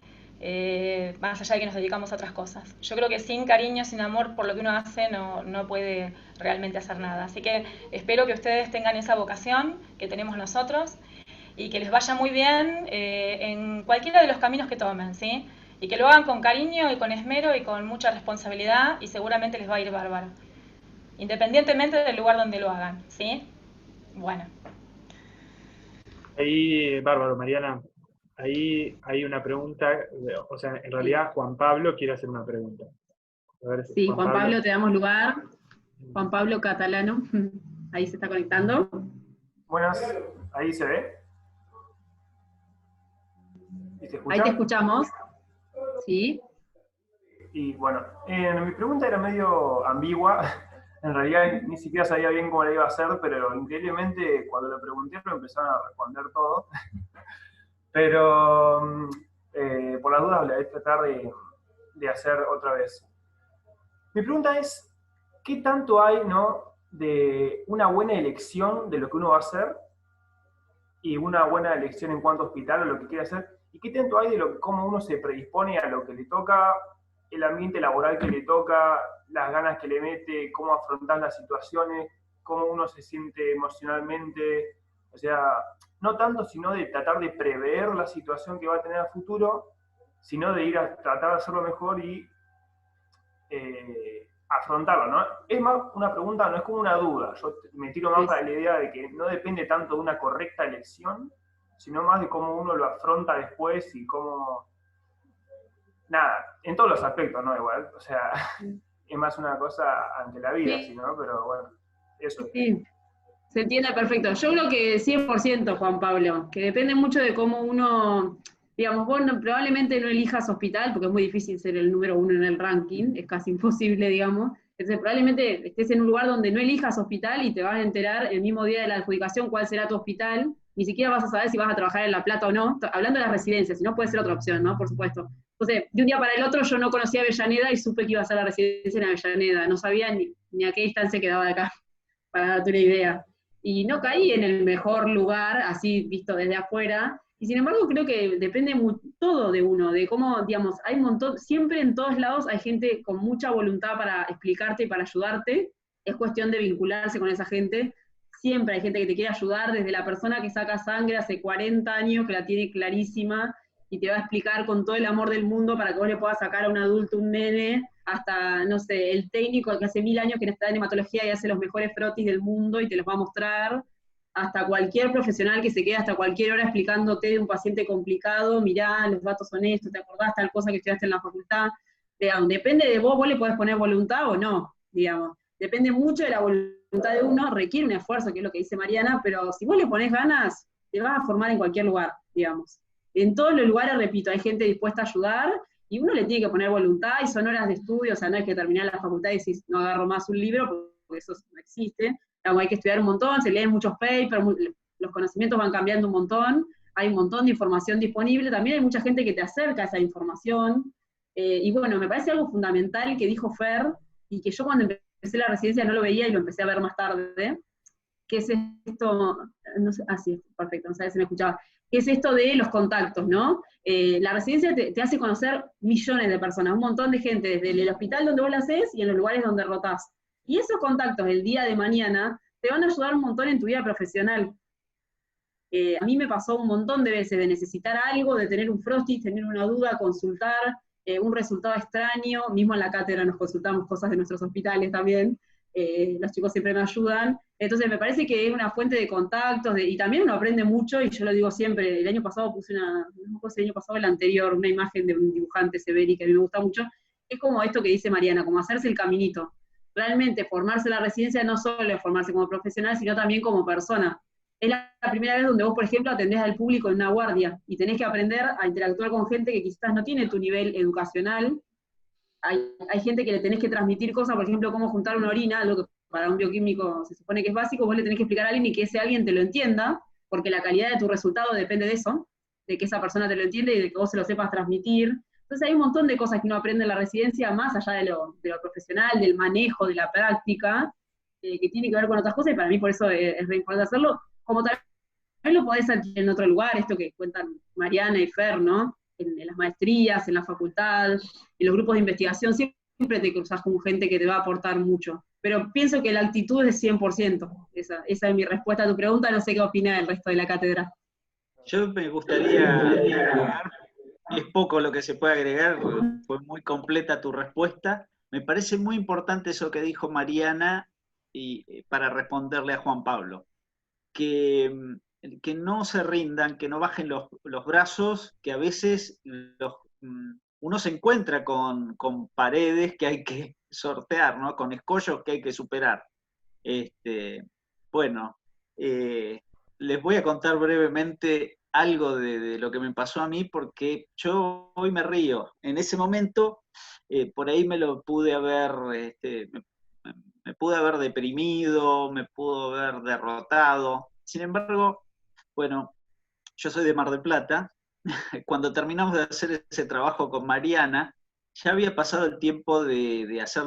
Más allá de que nos dedicamos a otras cosas. Yo creo que sin cariño, sin amor por lo que uno hace, no puede realmente hacer nada. Así que espero que ustedes tengan esa vocación que tenemos nosotros y que les vaya muy bien en cualquiera de los caminos que tomen, ¿sí? Y que lo hagan con cariño y con esmero y con mucha responsabilidad y seguramente les va a ir bárbaro. Independientemente del lugar donde lo hagan, ¿sí? Bueno. Ahí, bárbaro, Mariana. Ahí hay una pregunta, o sea, en realidad Juan Pablo quiere hacer una pregunta. A ver, Sí, Juan Pablo, te damos lugar. Juan Pablo Catalano, ahí se está conectando. Buenas, ahí se ve. ¿Y se escucha? Ahí te escuchamos. Sí. Y bueno, mi pregunta era medio ambigua. En realidad ni siquiera sabía bien cómo la iba a hacer, pero increíblemente cuando lo pregunté lo empezaron a responder todo. Pero por las dudas la voy a tratar de hacer otra vez. Mi pregunta es, ¿qué tanto hay, ¿no?, de una buena elección de lo que uno va a hacer y una buena elección en cuanto a hospital o lo que quiere hacer? ¿Y qué tanto hay de cómo uno se predispone a lo que le toca, el ambiente laboral que le toca, las ganas que le mete, cómo afrontar las situaciones, cómo uno se siente emocionalmente? O sea, no tanto sino de tratar de prever la situación que va a tener a futuro, sino de ir a tratar de hacerlo mejor y afrontarlo, ¿no? Es más una pregunta, no es como una duda. Yo me tiro más para la idea de que no depende tanto de una correcta elección, sino más de cómo uno lo afronta después y cómo... Nada, en todos los aspectos, ¿no? Igual, o sea, es más una cosa ante la vida, Sí. ¿sí, no? Pero bueno, eso. Sí, se entiende perfecto. Yo creo que 100%, Juan Pablo, que depende mucho de cómo uno, digamos, vos probablemente no elijas hospital, porque es muy difícil ser el número 1 en el ranking, es casi imposible, digamos. Entonces probablemente estés en un lugar donde no elijas hospital y te vas a enterar el mismo día de la adjudicación cuál será tu hospital, ni siquiera vas a saber si vas a trabajar en La Plata o no, hablando de las residencias, si no puede ser otra opción, ¿no? Por supuesto. Entonces, de un día para el otro yo no conocía Avellaneda y supe que iba a ser la residencia en Avellaneda, no sabía ni a qué distancia quedaba de acá, para darte una idea. Y no caí en el mejor lugar, así visto desde afuera, y sin embargo creo que depende todo de uno, de cómo, digamos, hay un montón, siempre en todos lados hay gente con mucha voluntad para explicarte y para ayudarte, es cuestión de vincularse con esa gente, siempre hay gente que te quiere ayudar, desde la persona que saca sangre hace 40 años, que la tiene clarísima, y te va a explicar con todo el amor del mundo para que vos le puedas sacar a un adulto, un nene, hasta, no sé, el técnico que hace 1000 años que está en hematología y hace los mejores frotis del mundo y te los va a mostrar, hasta cualquier profesional que se quede hasta cualquier hora explicándote de un paciente complicado, mirá, los datos son estos, ¿te acordás tal cosa que estudiaste en la facultad? Digamos, depende de vos le podés poner voluntad o no, digamos. Depende mucho de la voluntad de uno, requiere un esfuerzo, que es lo que dice Mariana, pero si vos le ponés ganas, te vas a formar en cualquier lugar, digamos. En todos los lugares, repito, hay gente dispuesta a ayudar, y uno le tiene que poner voluntad, y son horas de estudio, o sea, no es que terminar la facultad y decís, no agarro más un libro, porque eso no existe. Hay que estudiar un montón, se leen muchos papers, los conocimientos van cambiando un montón, hay un montón de información disponible, también hay mucha gente que te acerca a esa información, y bueno, me parece algo fundamental que dijo Fer, y que yo cuando empecé la residencia no lo veía y lo empecé a ver más tarde, que es esto, no sé, sí, perfecto, no sabía si me escuchaba, que es esto de los contactos, ¿no? La residencia te hace conocer millones de personas, un montón de gente, desde el hospital donde vos la haces y en los lugares donde rotás. Y esos contactos el día de mañana te van a ayudar un montón en tu vida profesional. A mí me pasó un montón de veces de necesitar algo, de tener un frotis, tener una duda, consultar, un resultado extraño, mismo en la cátedra nos consultamos cosas de nuestros hospitales también, los chicos siempre me ayudan, entonces me parece que es una fuente de contactos, y también uno aprende mucho, y yo lo digo siempre, el año pasado puse no sé, el año pasado, el anterior, una imagen de un dibujante, Severi, que a mí me gusta mucho, es como esto que dice Mariana, como hacerse el caminito, realmente formarse en la residencia no solo es formarse como profesional, sino también como persona. Es la primera vez donde vos, por ejemplo, atendés al público en una guardia, y tenés que aprender a interactuar con gente que quizás no tiene tu nivel educacional. Hay gente que le tenés que transmitir cosas, por ejemplo, cómo juntar una orina, algo que para un bioquímico se supone que es básico, vos le tenés que explicar a alguien y que ese alguien te lo entienda, porque la calidad de tu resultado depende de eso, de que esa persona te lo entiende y de que vos se lo sepas transmitir. Entonces hay un montón de cosas que uno aprende en la residencia, más allá de lo profesional, del manejo, de la práctica, que tiene que ver con otras cosas, y para mí por eso es re importante hacerlo, como también lo podés adquirir en otro lugar, esto que cuentan Mariana y Fer, ¿no? En las maestrías, en la facultad, en los grupos de investigación, siempre te cruzas con gente que te va a aportar mucho. Pero pienso que la actitud es 100%. Esa es mi respuesta a tu pregunta, no sé qué opina el resto de la cátedra. Yo me gustaría agregar, es poco lo que se puede agregar, fue muy completa tu respuesta. Me parece muy importante eso que dijo Mariana y para responderle a Juan Pablo, que que no se rindan, que no bajen los brazos, que a veces uno se encuentra con paredes que hay que sortear, ¿no? Con escollos que hay que superar. Bueno, les voy a contar brevemente algo de lo que me pasó a mí, porque yo hoy me río. En ese momento, por ahí me lo pude haber, me pude haber deprimido, me pudo haber derrotado. Sin embargo, bueno, yo soy de Mar del Plata. Cuando terminamos de hacer ese trabajo con Mariana, ya había pasado el tiempo de hacer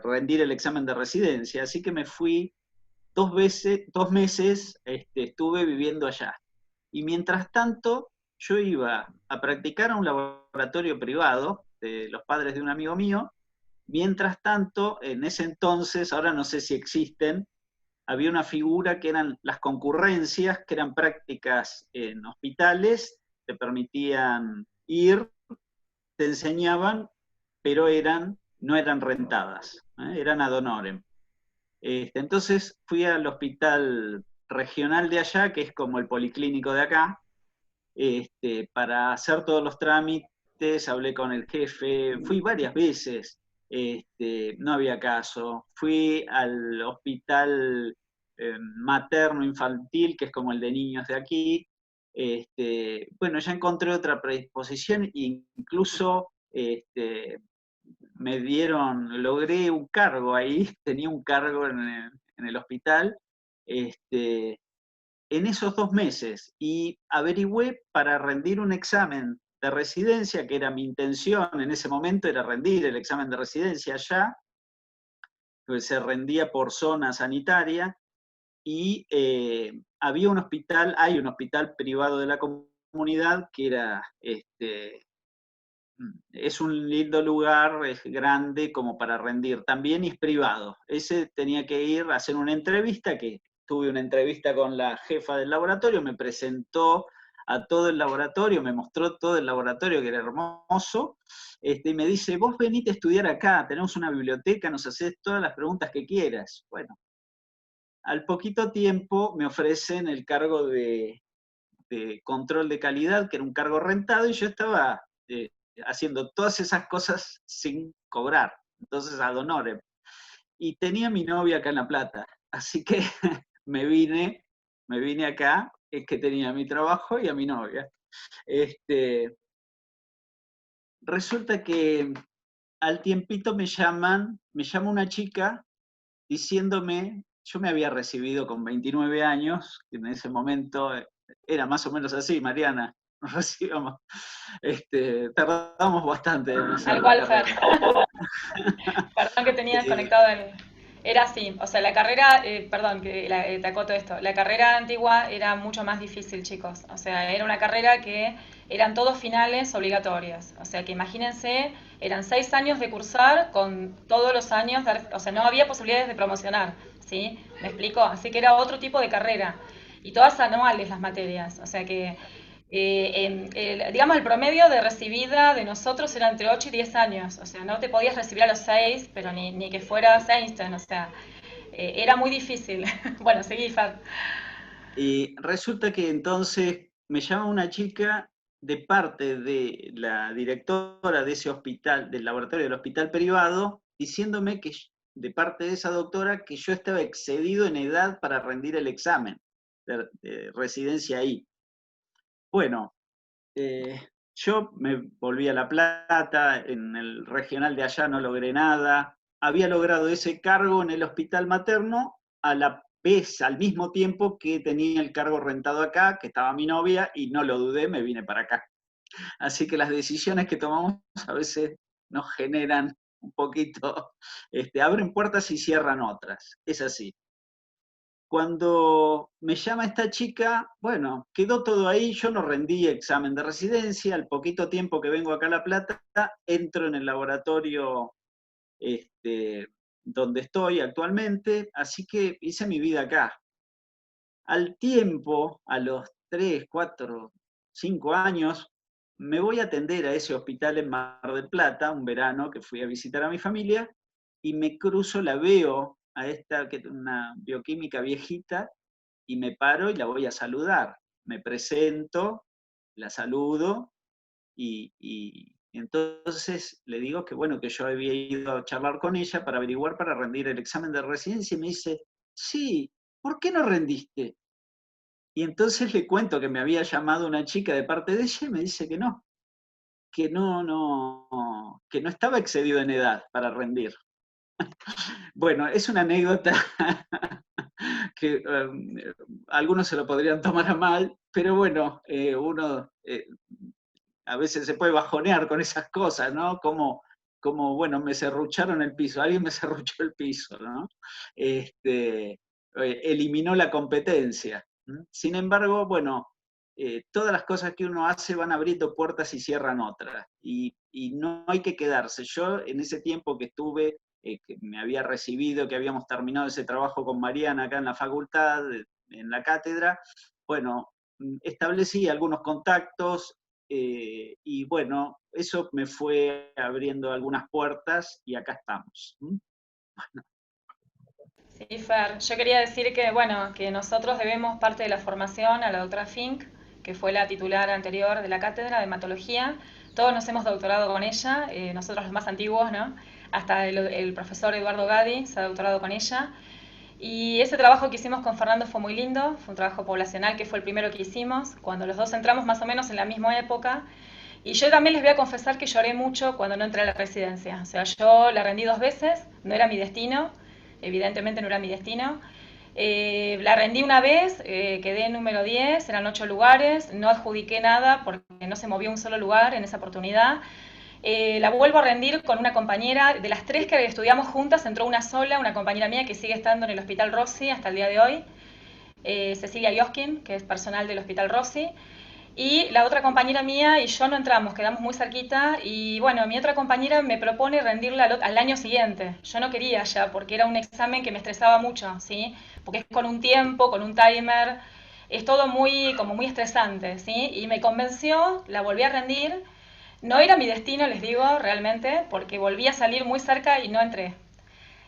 rendir el examen de residencia, así que me fui 2 meses, estuve viviendo allá. Y mientras tanto, yo iba a practicar a un laboratorio privado de los padres de un amigo mío. Mientras tanto, en ese entonces, ahora no sé si existen, había una figura que eran las concurrencias, que eran prácticas en hospitales, te permitían ir, te enseñaban, pero no eran rentadas, eran ad honorem. Entonces fui al hospital regional de allá, que es como el policlínico de acá, para hacer todos los trámites, hablé con el jefe, fui varias veces, no había caso. Fui al hospital materno-infantil, que es como el de niños de aquí. Bueno, ya encontré otra predisposición, e incluso logré un cargo ahí, tenía un cargo en el hospital, en esos 2 meses, y averigüé para rendir un examen de residencia, que era mi intención en ese momento, era rendir el examen de residencia allá, que se rendía por zona sanitaria, y había hay un hospital privado de la comunidad que era, es un lindo lugar, es grande como para rendir, también es privado. Ese tenía que ir a hacer una entrevista, que tuve una entrevista con la jefa del laboratorio, me presentó a todo el laboratorio, me mostró todo el laboratorio, que era hermoso, y me dice, vos venite a estudiar acá, tenemos una biblioteca, nos haces todas las preguntas que quieras. Bueno, al poquito tiempo me ofrecen el cargo de control de calidad, que era un cargo rentado, y yo estaba haciendo todas esas cosas sin cobrar, entonces ad honorem. Y tenía mi novia acá en La Plata, así que me vine acá, es que tenía mi trabajo y a mi novia. Resulta que al tiempito me llama una chica diciéndome, yo me había recibido con 29 años, que en ese momento era más o menos así, Mariana, nos recibimos, tardamos bastante en hacer Tal cual, la Fer. carrera. Perdón que tenías conectado Era así, o sea, la carrera, perdón, que te acoto esto, la carrera antigua era mucho más difícil, chicos. O sea, era una carrera que eran todos finales obligatorios. O sea, que imagínense, eran 6 años de cursar con todos los años, o sea, no había posibilidades de promocionar, ¿sí? ¿Me explico? Así que era otro tipo de carrera. Y todas anuales las materias. O sea que digamos, el promedio de recibida de nosotros era entre 8 y 10 años, o sea, no te podías recibir a los 6, pero ni que fueras Einstein, o sea, era muy difícil. Bueno, seguí, Fab. Y resulta que entonces me llama una chica de parte de la directora de ese hospital, del laboratorio del hospital privado, diciéndome que de parte de esa doctora que yo estaba excedido en edad para rendir el examen de residencia ahí. Bueno, yo me volví a La Plata, en el regional de allá no logré nada, había logrado ese cargo en el hospital materno a la vez, al mismo tiempo que tenía el cargo rentado acá, que estaba mi novia, y no lo dudé, me vine para acá. Así que las decisiones que tomamos a veces nos generan un poquito, abren puertas y cierran otras, es así. Cuando me llama esta chica, bueno, quedó todo ahí, yo no rendí examen de residencia, al poquito tiempo que vengo acá a La Plata, entro en el laboratorio donde estoy actualmente, así que hice mi vida acá. Al tiempo, a los 3, 4, 5 años, me voy a atender a ese hospital en Mar del Plata, un verano que fui a visitar a mi familia, y me cruzo, la veo a esta, que es una bioquímica viejita, y me paro y la voy a saludar. Me presento, la saludo, y entonces le digo que bueno, que yo había ido a charlar con ella para averiguar para rendir el examen de residencia, y me dice, sí, ¿por qué no rendiste? Y entonces le cuento que me había llamado una chica de parte de ella y me dice que no estaba excedido en edad para rendir. Bueno, es una anécdota que algunos se lo podrían tomar a mal, pero bueno, uno a veces se puede bajonear con esas cosas, ¿no? Como bueno, me serrucharon el piso, alguien me serruchó el piso, ¿no? Eliminó la competencia. Sin embargo, bueno, todas las cosas que uno hace van abriendo puertas y cierran otras, y no hay que quedarse. Yo en ese tiempo que estuve, que me había recibido, que habíamos terminado ese trabajo con Mariana acá en la facultad, en la cátedra, bueno, establecí algunos contactos, y bueno, eso me fue abriendo algunas puertas y acá estamos. Bueno. Sí, Fer, yo quería decir que, bueno, que nosotros debemos parte de la formación a la doctora Fink, que fue la titular anterior de la cátedra de hematología. Todos nos hemos doctorado con ella, nosotros los más antiguos, ¿no? Hasta el profesor Eduardo Gadi se ha doctorado con ella. Y ese trabajo que hicimos con Fernando fue muy lindo, fue un trabajo poblacional que fue el primero que hicimos, cuando los dos entramos más o menos en la misma época. Y yo también les voy a confesar que lloré mucho cuando no entré a la residencia. O sea, yo la rendí 2 veces, no era mi destino, evidentemente no era mi destino. La rendí una vez, quedé en número 10, eran 8 lugares, no adjudiqué nada porque no se movió un solo lugar en esa oportunidad. La vuelvo a rendir con una compañera, de las 3 que estudiamos juntas, entró una sola, una compañera mía que sigue estando en el Hospital Rossi hasta el día de hoy, Cecilia Yoskin, que es personal del Hospital Rossi. Y la otra compañera mía y yo no entramos, quedamos muy cerquita, y bueno, mi otra compañera me propone rendirla al año siguiente. Yo no quería ya, porque era un examen que me estresaba mucho, ¿sí? Porque es con un tiempo, con un timer, es todo como muy estresante, ¿sí? Y me convenció, la volví a rendir. No era mi destino, les digo, realmente, porque volví a salir muy cerca y no entré.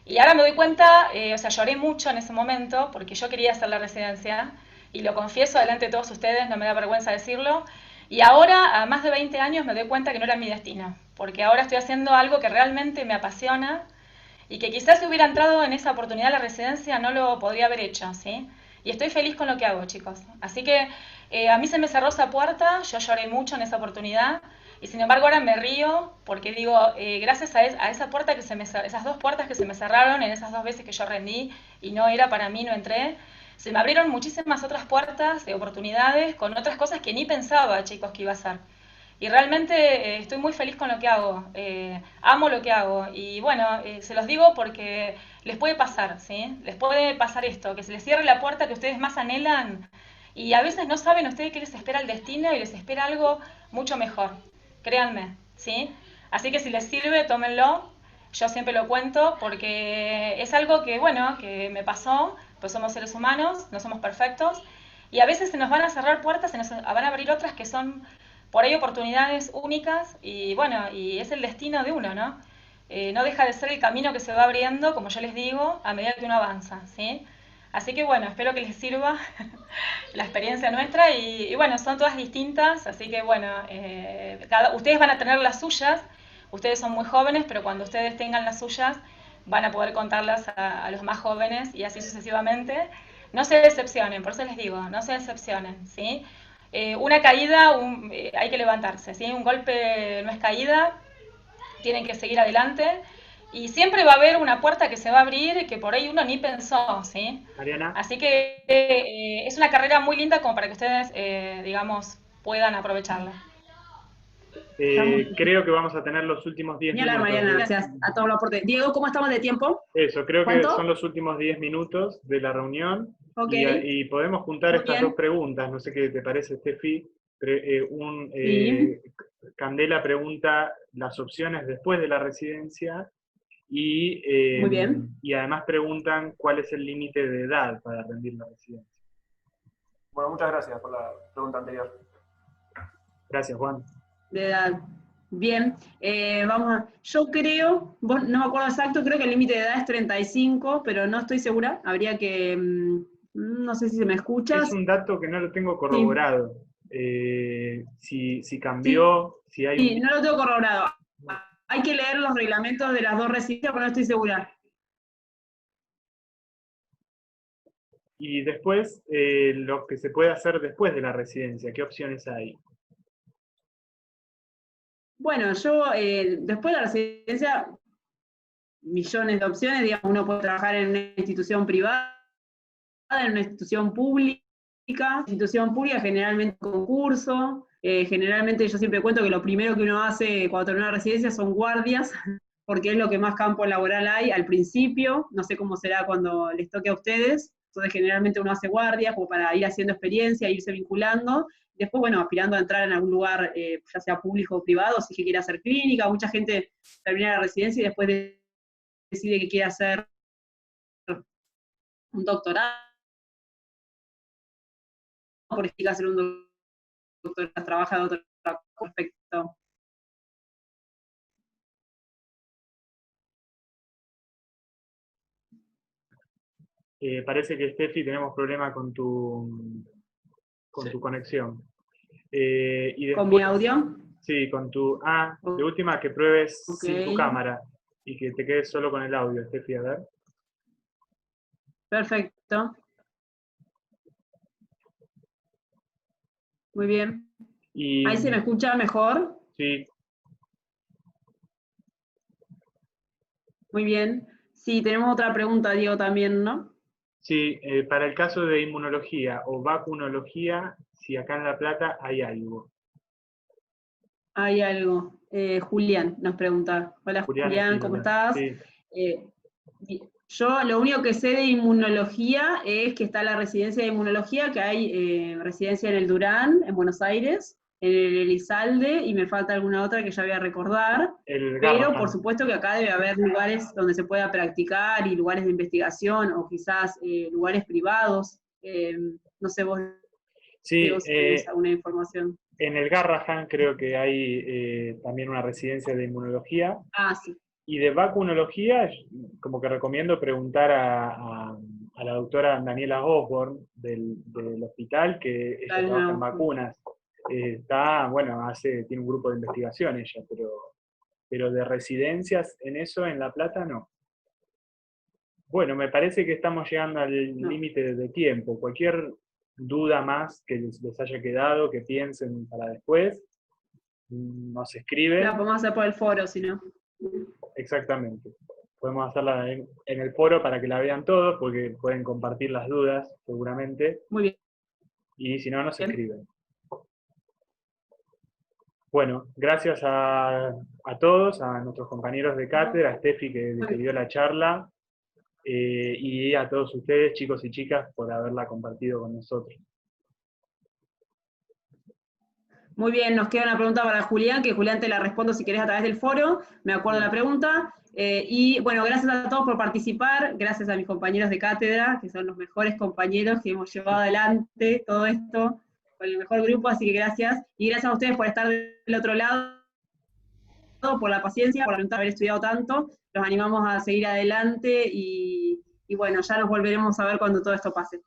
Y ahora me doy cuenta, o sea, lloré mucho en ese momento, porque yo quería hacer la residencia, y lo confieso delante de todos ustedes, no me da vergüenza decirlo, y ahora, a más de 20 años, me doy cuenta que no era mi destino, porque ahora estoy haciendo algo que realmente me apasiona, y que quizás si hubiera entrado en esa oportunidad a la residencia no lo podría haber hecho, ¿sí? Y estoy feliz con lo que hago, chicos. Así que a mí se me cerró esa puerta, yo lloré mucho en esa oportunidad, y sin embargo ahora me río porque digo, gracias a esa puerta esas 2 puertas que se me cerraron en esas 2 veces que yo rendí y no era para mí, no entré, se me abrieron muchísimas otras puertas de oportunidades con otras cosas que ni pensaba, chicos, que iba a hacer. Y realmente estoy muy feliz con lo que hago, amo lo que hago, y bueno, se los digo porque les puede pasar, ¿sí? Les puede pasar esto, que se les cierre la puerta que ustedes más anhelan, y a veces no saben ustedes qué les espera el destino y les espera algo mucho mejor, créanme, ¿sí? Así que si les sirve, tómenlo, yo siempre lo cuento porque es algo que, bueno, que me pasó, pues somos seres humanos, no somos perfectos, y a veces se nos van a cerrar puertas, se nos van a abrir otras que son por ahí oportunidades únicas, y bueno, y es el destino de uno, ¿no? No deja de ser el camino que se va abriendo, como yo les digo, a medida que uno avanza, ¿sí? Así que bueno, espero que les sirva la experiencia nuestra, y bueno, son todas distintas, así que bueno, ustedes van a tener las suyas, ustedes son muy jóvenes, pero cuando ustedes tengan las suyas, van a poder contarlas a los más jóvenes, y así sucesivamente. No se decepcionen, por eso les digo, no se decepcionen, ¿sí? Una caída, hay que levantarse, ¿sí? Un golpe no es caída, tienen que seguir adelante, y siempre va a haber una puerta que se va a abrir que por ahí uno ni pensó, ¿sí? Mariana. Así que es una carrera muy linda como para que ustedes, digamos, puedan aprovecharla. Creo que vamos a tener los últimos 10 minutos. Mariana, gracias a todos los aportes. Diego, ¿cómo estamos de tiempo? Eso, creo ¿Cuánto? que son los últimos 10 minutos de la reunión. Okay. Y podemos juntar Muy estas bien. 2 preguntas. No sé qué te parece, Steffi. Sí. Candela pregunta las opciones después de la residencia, Muy bien. y además preguntan cuál es el límite de edad para rendir la residencia. Bueno, muchas gracias por la pregunta anterior. Gracias, Juan. De edad. Bien, vamos a... Yo creo, no me acuerdo exacto, creo que el límite de edad es 35, pero no estoy segura, habría que No sé si se me escucha. Es un dato que no lo tengo corroborado. Si cambió, si hay Sí, no lo tengo corroborado. Hay que leer los reglamentos de las dos residencias, pero no estoy segura. Y después, lo que se puede hacer después de la residencia, ¿qué opciones hay? Bueno, yo después de la residencia, millones de opciones, digamos, uno puede trabajar en una institución privada, en una institución pública generalmente concurso, generalmente yo siempre cuento que lo primero que uno hace cuando termina una residencia son guardias, porque es lo que más campo laboral hay al principio, no sé cómo será cuando les toque a ustedes, entonces generalmente uno hace guardias como para ir haciendo experiencia, irse vinculando, después, bueno, aspirando a entrar en algún lugar, ya sea público o privado, si que quiere hacer clínica, mucha gente termina la residencia y después decide que quiere hacer un doctorado, por ejemplo, hacer un doctorado, trabaja de otro aspecto. Parece que, Steffi, tenemos problema con tu conexión. Y después, ¿Con mi audio? Sí, con tu... de última que pruebes sin tu Ok. cámara y que te quedes solo con el audio, Steffi, a ver. Perfecto. Muy bien. Y, ¿Ahí se me escucha mejor? Sí. Muy bien. Sí, tenemos otra pregunta, Diego, también, ¿no? Sí, para el caso de inmunología o vacunología, si acá en La Plata hay algo. Hay algo. Julián nos pregunta. Hola Julián, ¿cómo estás? Sí. Yo lo único que sé de inmunología es que está la residencia de inmunología, que hay residencia en el Durán, en Buenos Aires, en el Elizalde, y me falta alguna otra que ya voy a recordar. Pero por supuesto que acá debe haber lugares donde se pueda practicar y lugares de investigación, o quizás lugares privados. No sé vos, Sí, si tenés alguna información. En el Garrahan creo que hay también una residencia de inmunología. Sí. Y de vacunología, como que recomiendo preguntar a la doctora Daniela Osborne del hospital, que ella trabaja en vacunas. Tiene un grupo de investigación ella, pero de residencias en eso, en La Plata, no. Bueno, me parece que estamos llegando al límite de tiempo. Cualquier duda más que les haya quedado, que piensen para después, nos escriben. La podemos hacer por el foro, si no. Exactamente. Podemos hacerla en el foro para que la vean todos, porque pueden compartir las dudas, seguramente. Muy bien. Y si no, nos escriben. Bueno, gracias a todos, a nuestros compañeros de cátedra, a Steffi que dio la charla, y a todos ustedes, chicos y chicas, por haberla compartido con nosotros. Muy bien, nos queda una pregunta para Julián, que Julián te la respondo si querés a través del foro, me acuerdo de la pregunta. Y bueno, gracias a todos por participar, gracias a mis compañeros de cátedra, que son los mejores compañeros que hemos llevado adelante todo esto, con el mejor grupo, así que gracias. Y gracias a ustedes por estar del otro lado, por la paciencia, por haber estudiado tanto. Los animamos a seguir adelante y bueno, ya nos volveremos a ver cuando todo esto pase.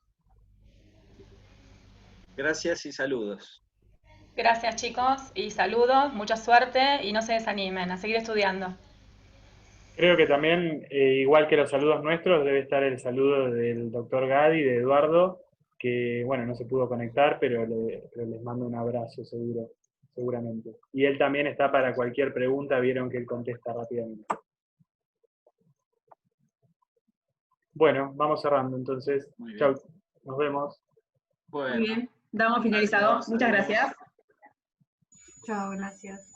Gracias y saludos. Gracias chicos y saludos, mucha suerte y no se desanimen, a seguir estudiando. Creo que también, igual que los saludos nuestros, debe estar el saludo del doctor Gadi, de Eduardo, que bueno, no se pudo conectar, pero les mando un abrazo seguramente. Y él también está para cualquier pregunta, vieron que él contesta rápidamente. Bueno, vamos cerrando entonces. Chau, nos vemos. Bueno. Muy bien, damos finalizado. Muchas gracias. Chao, gracias.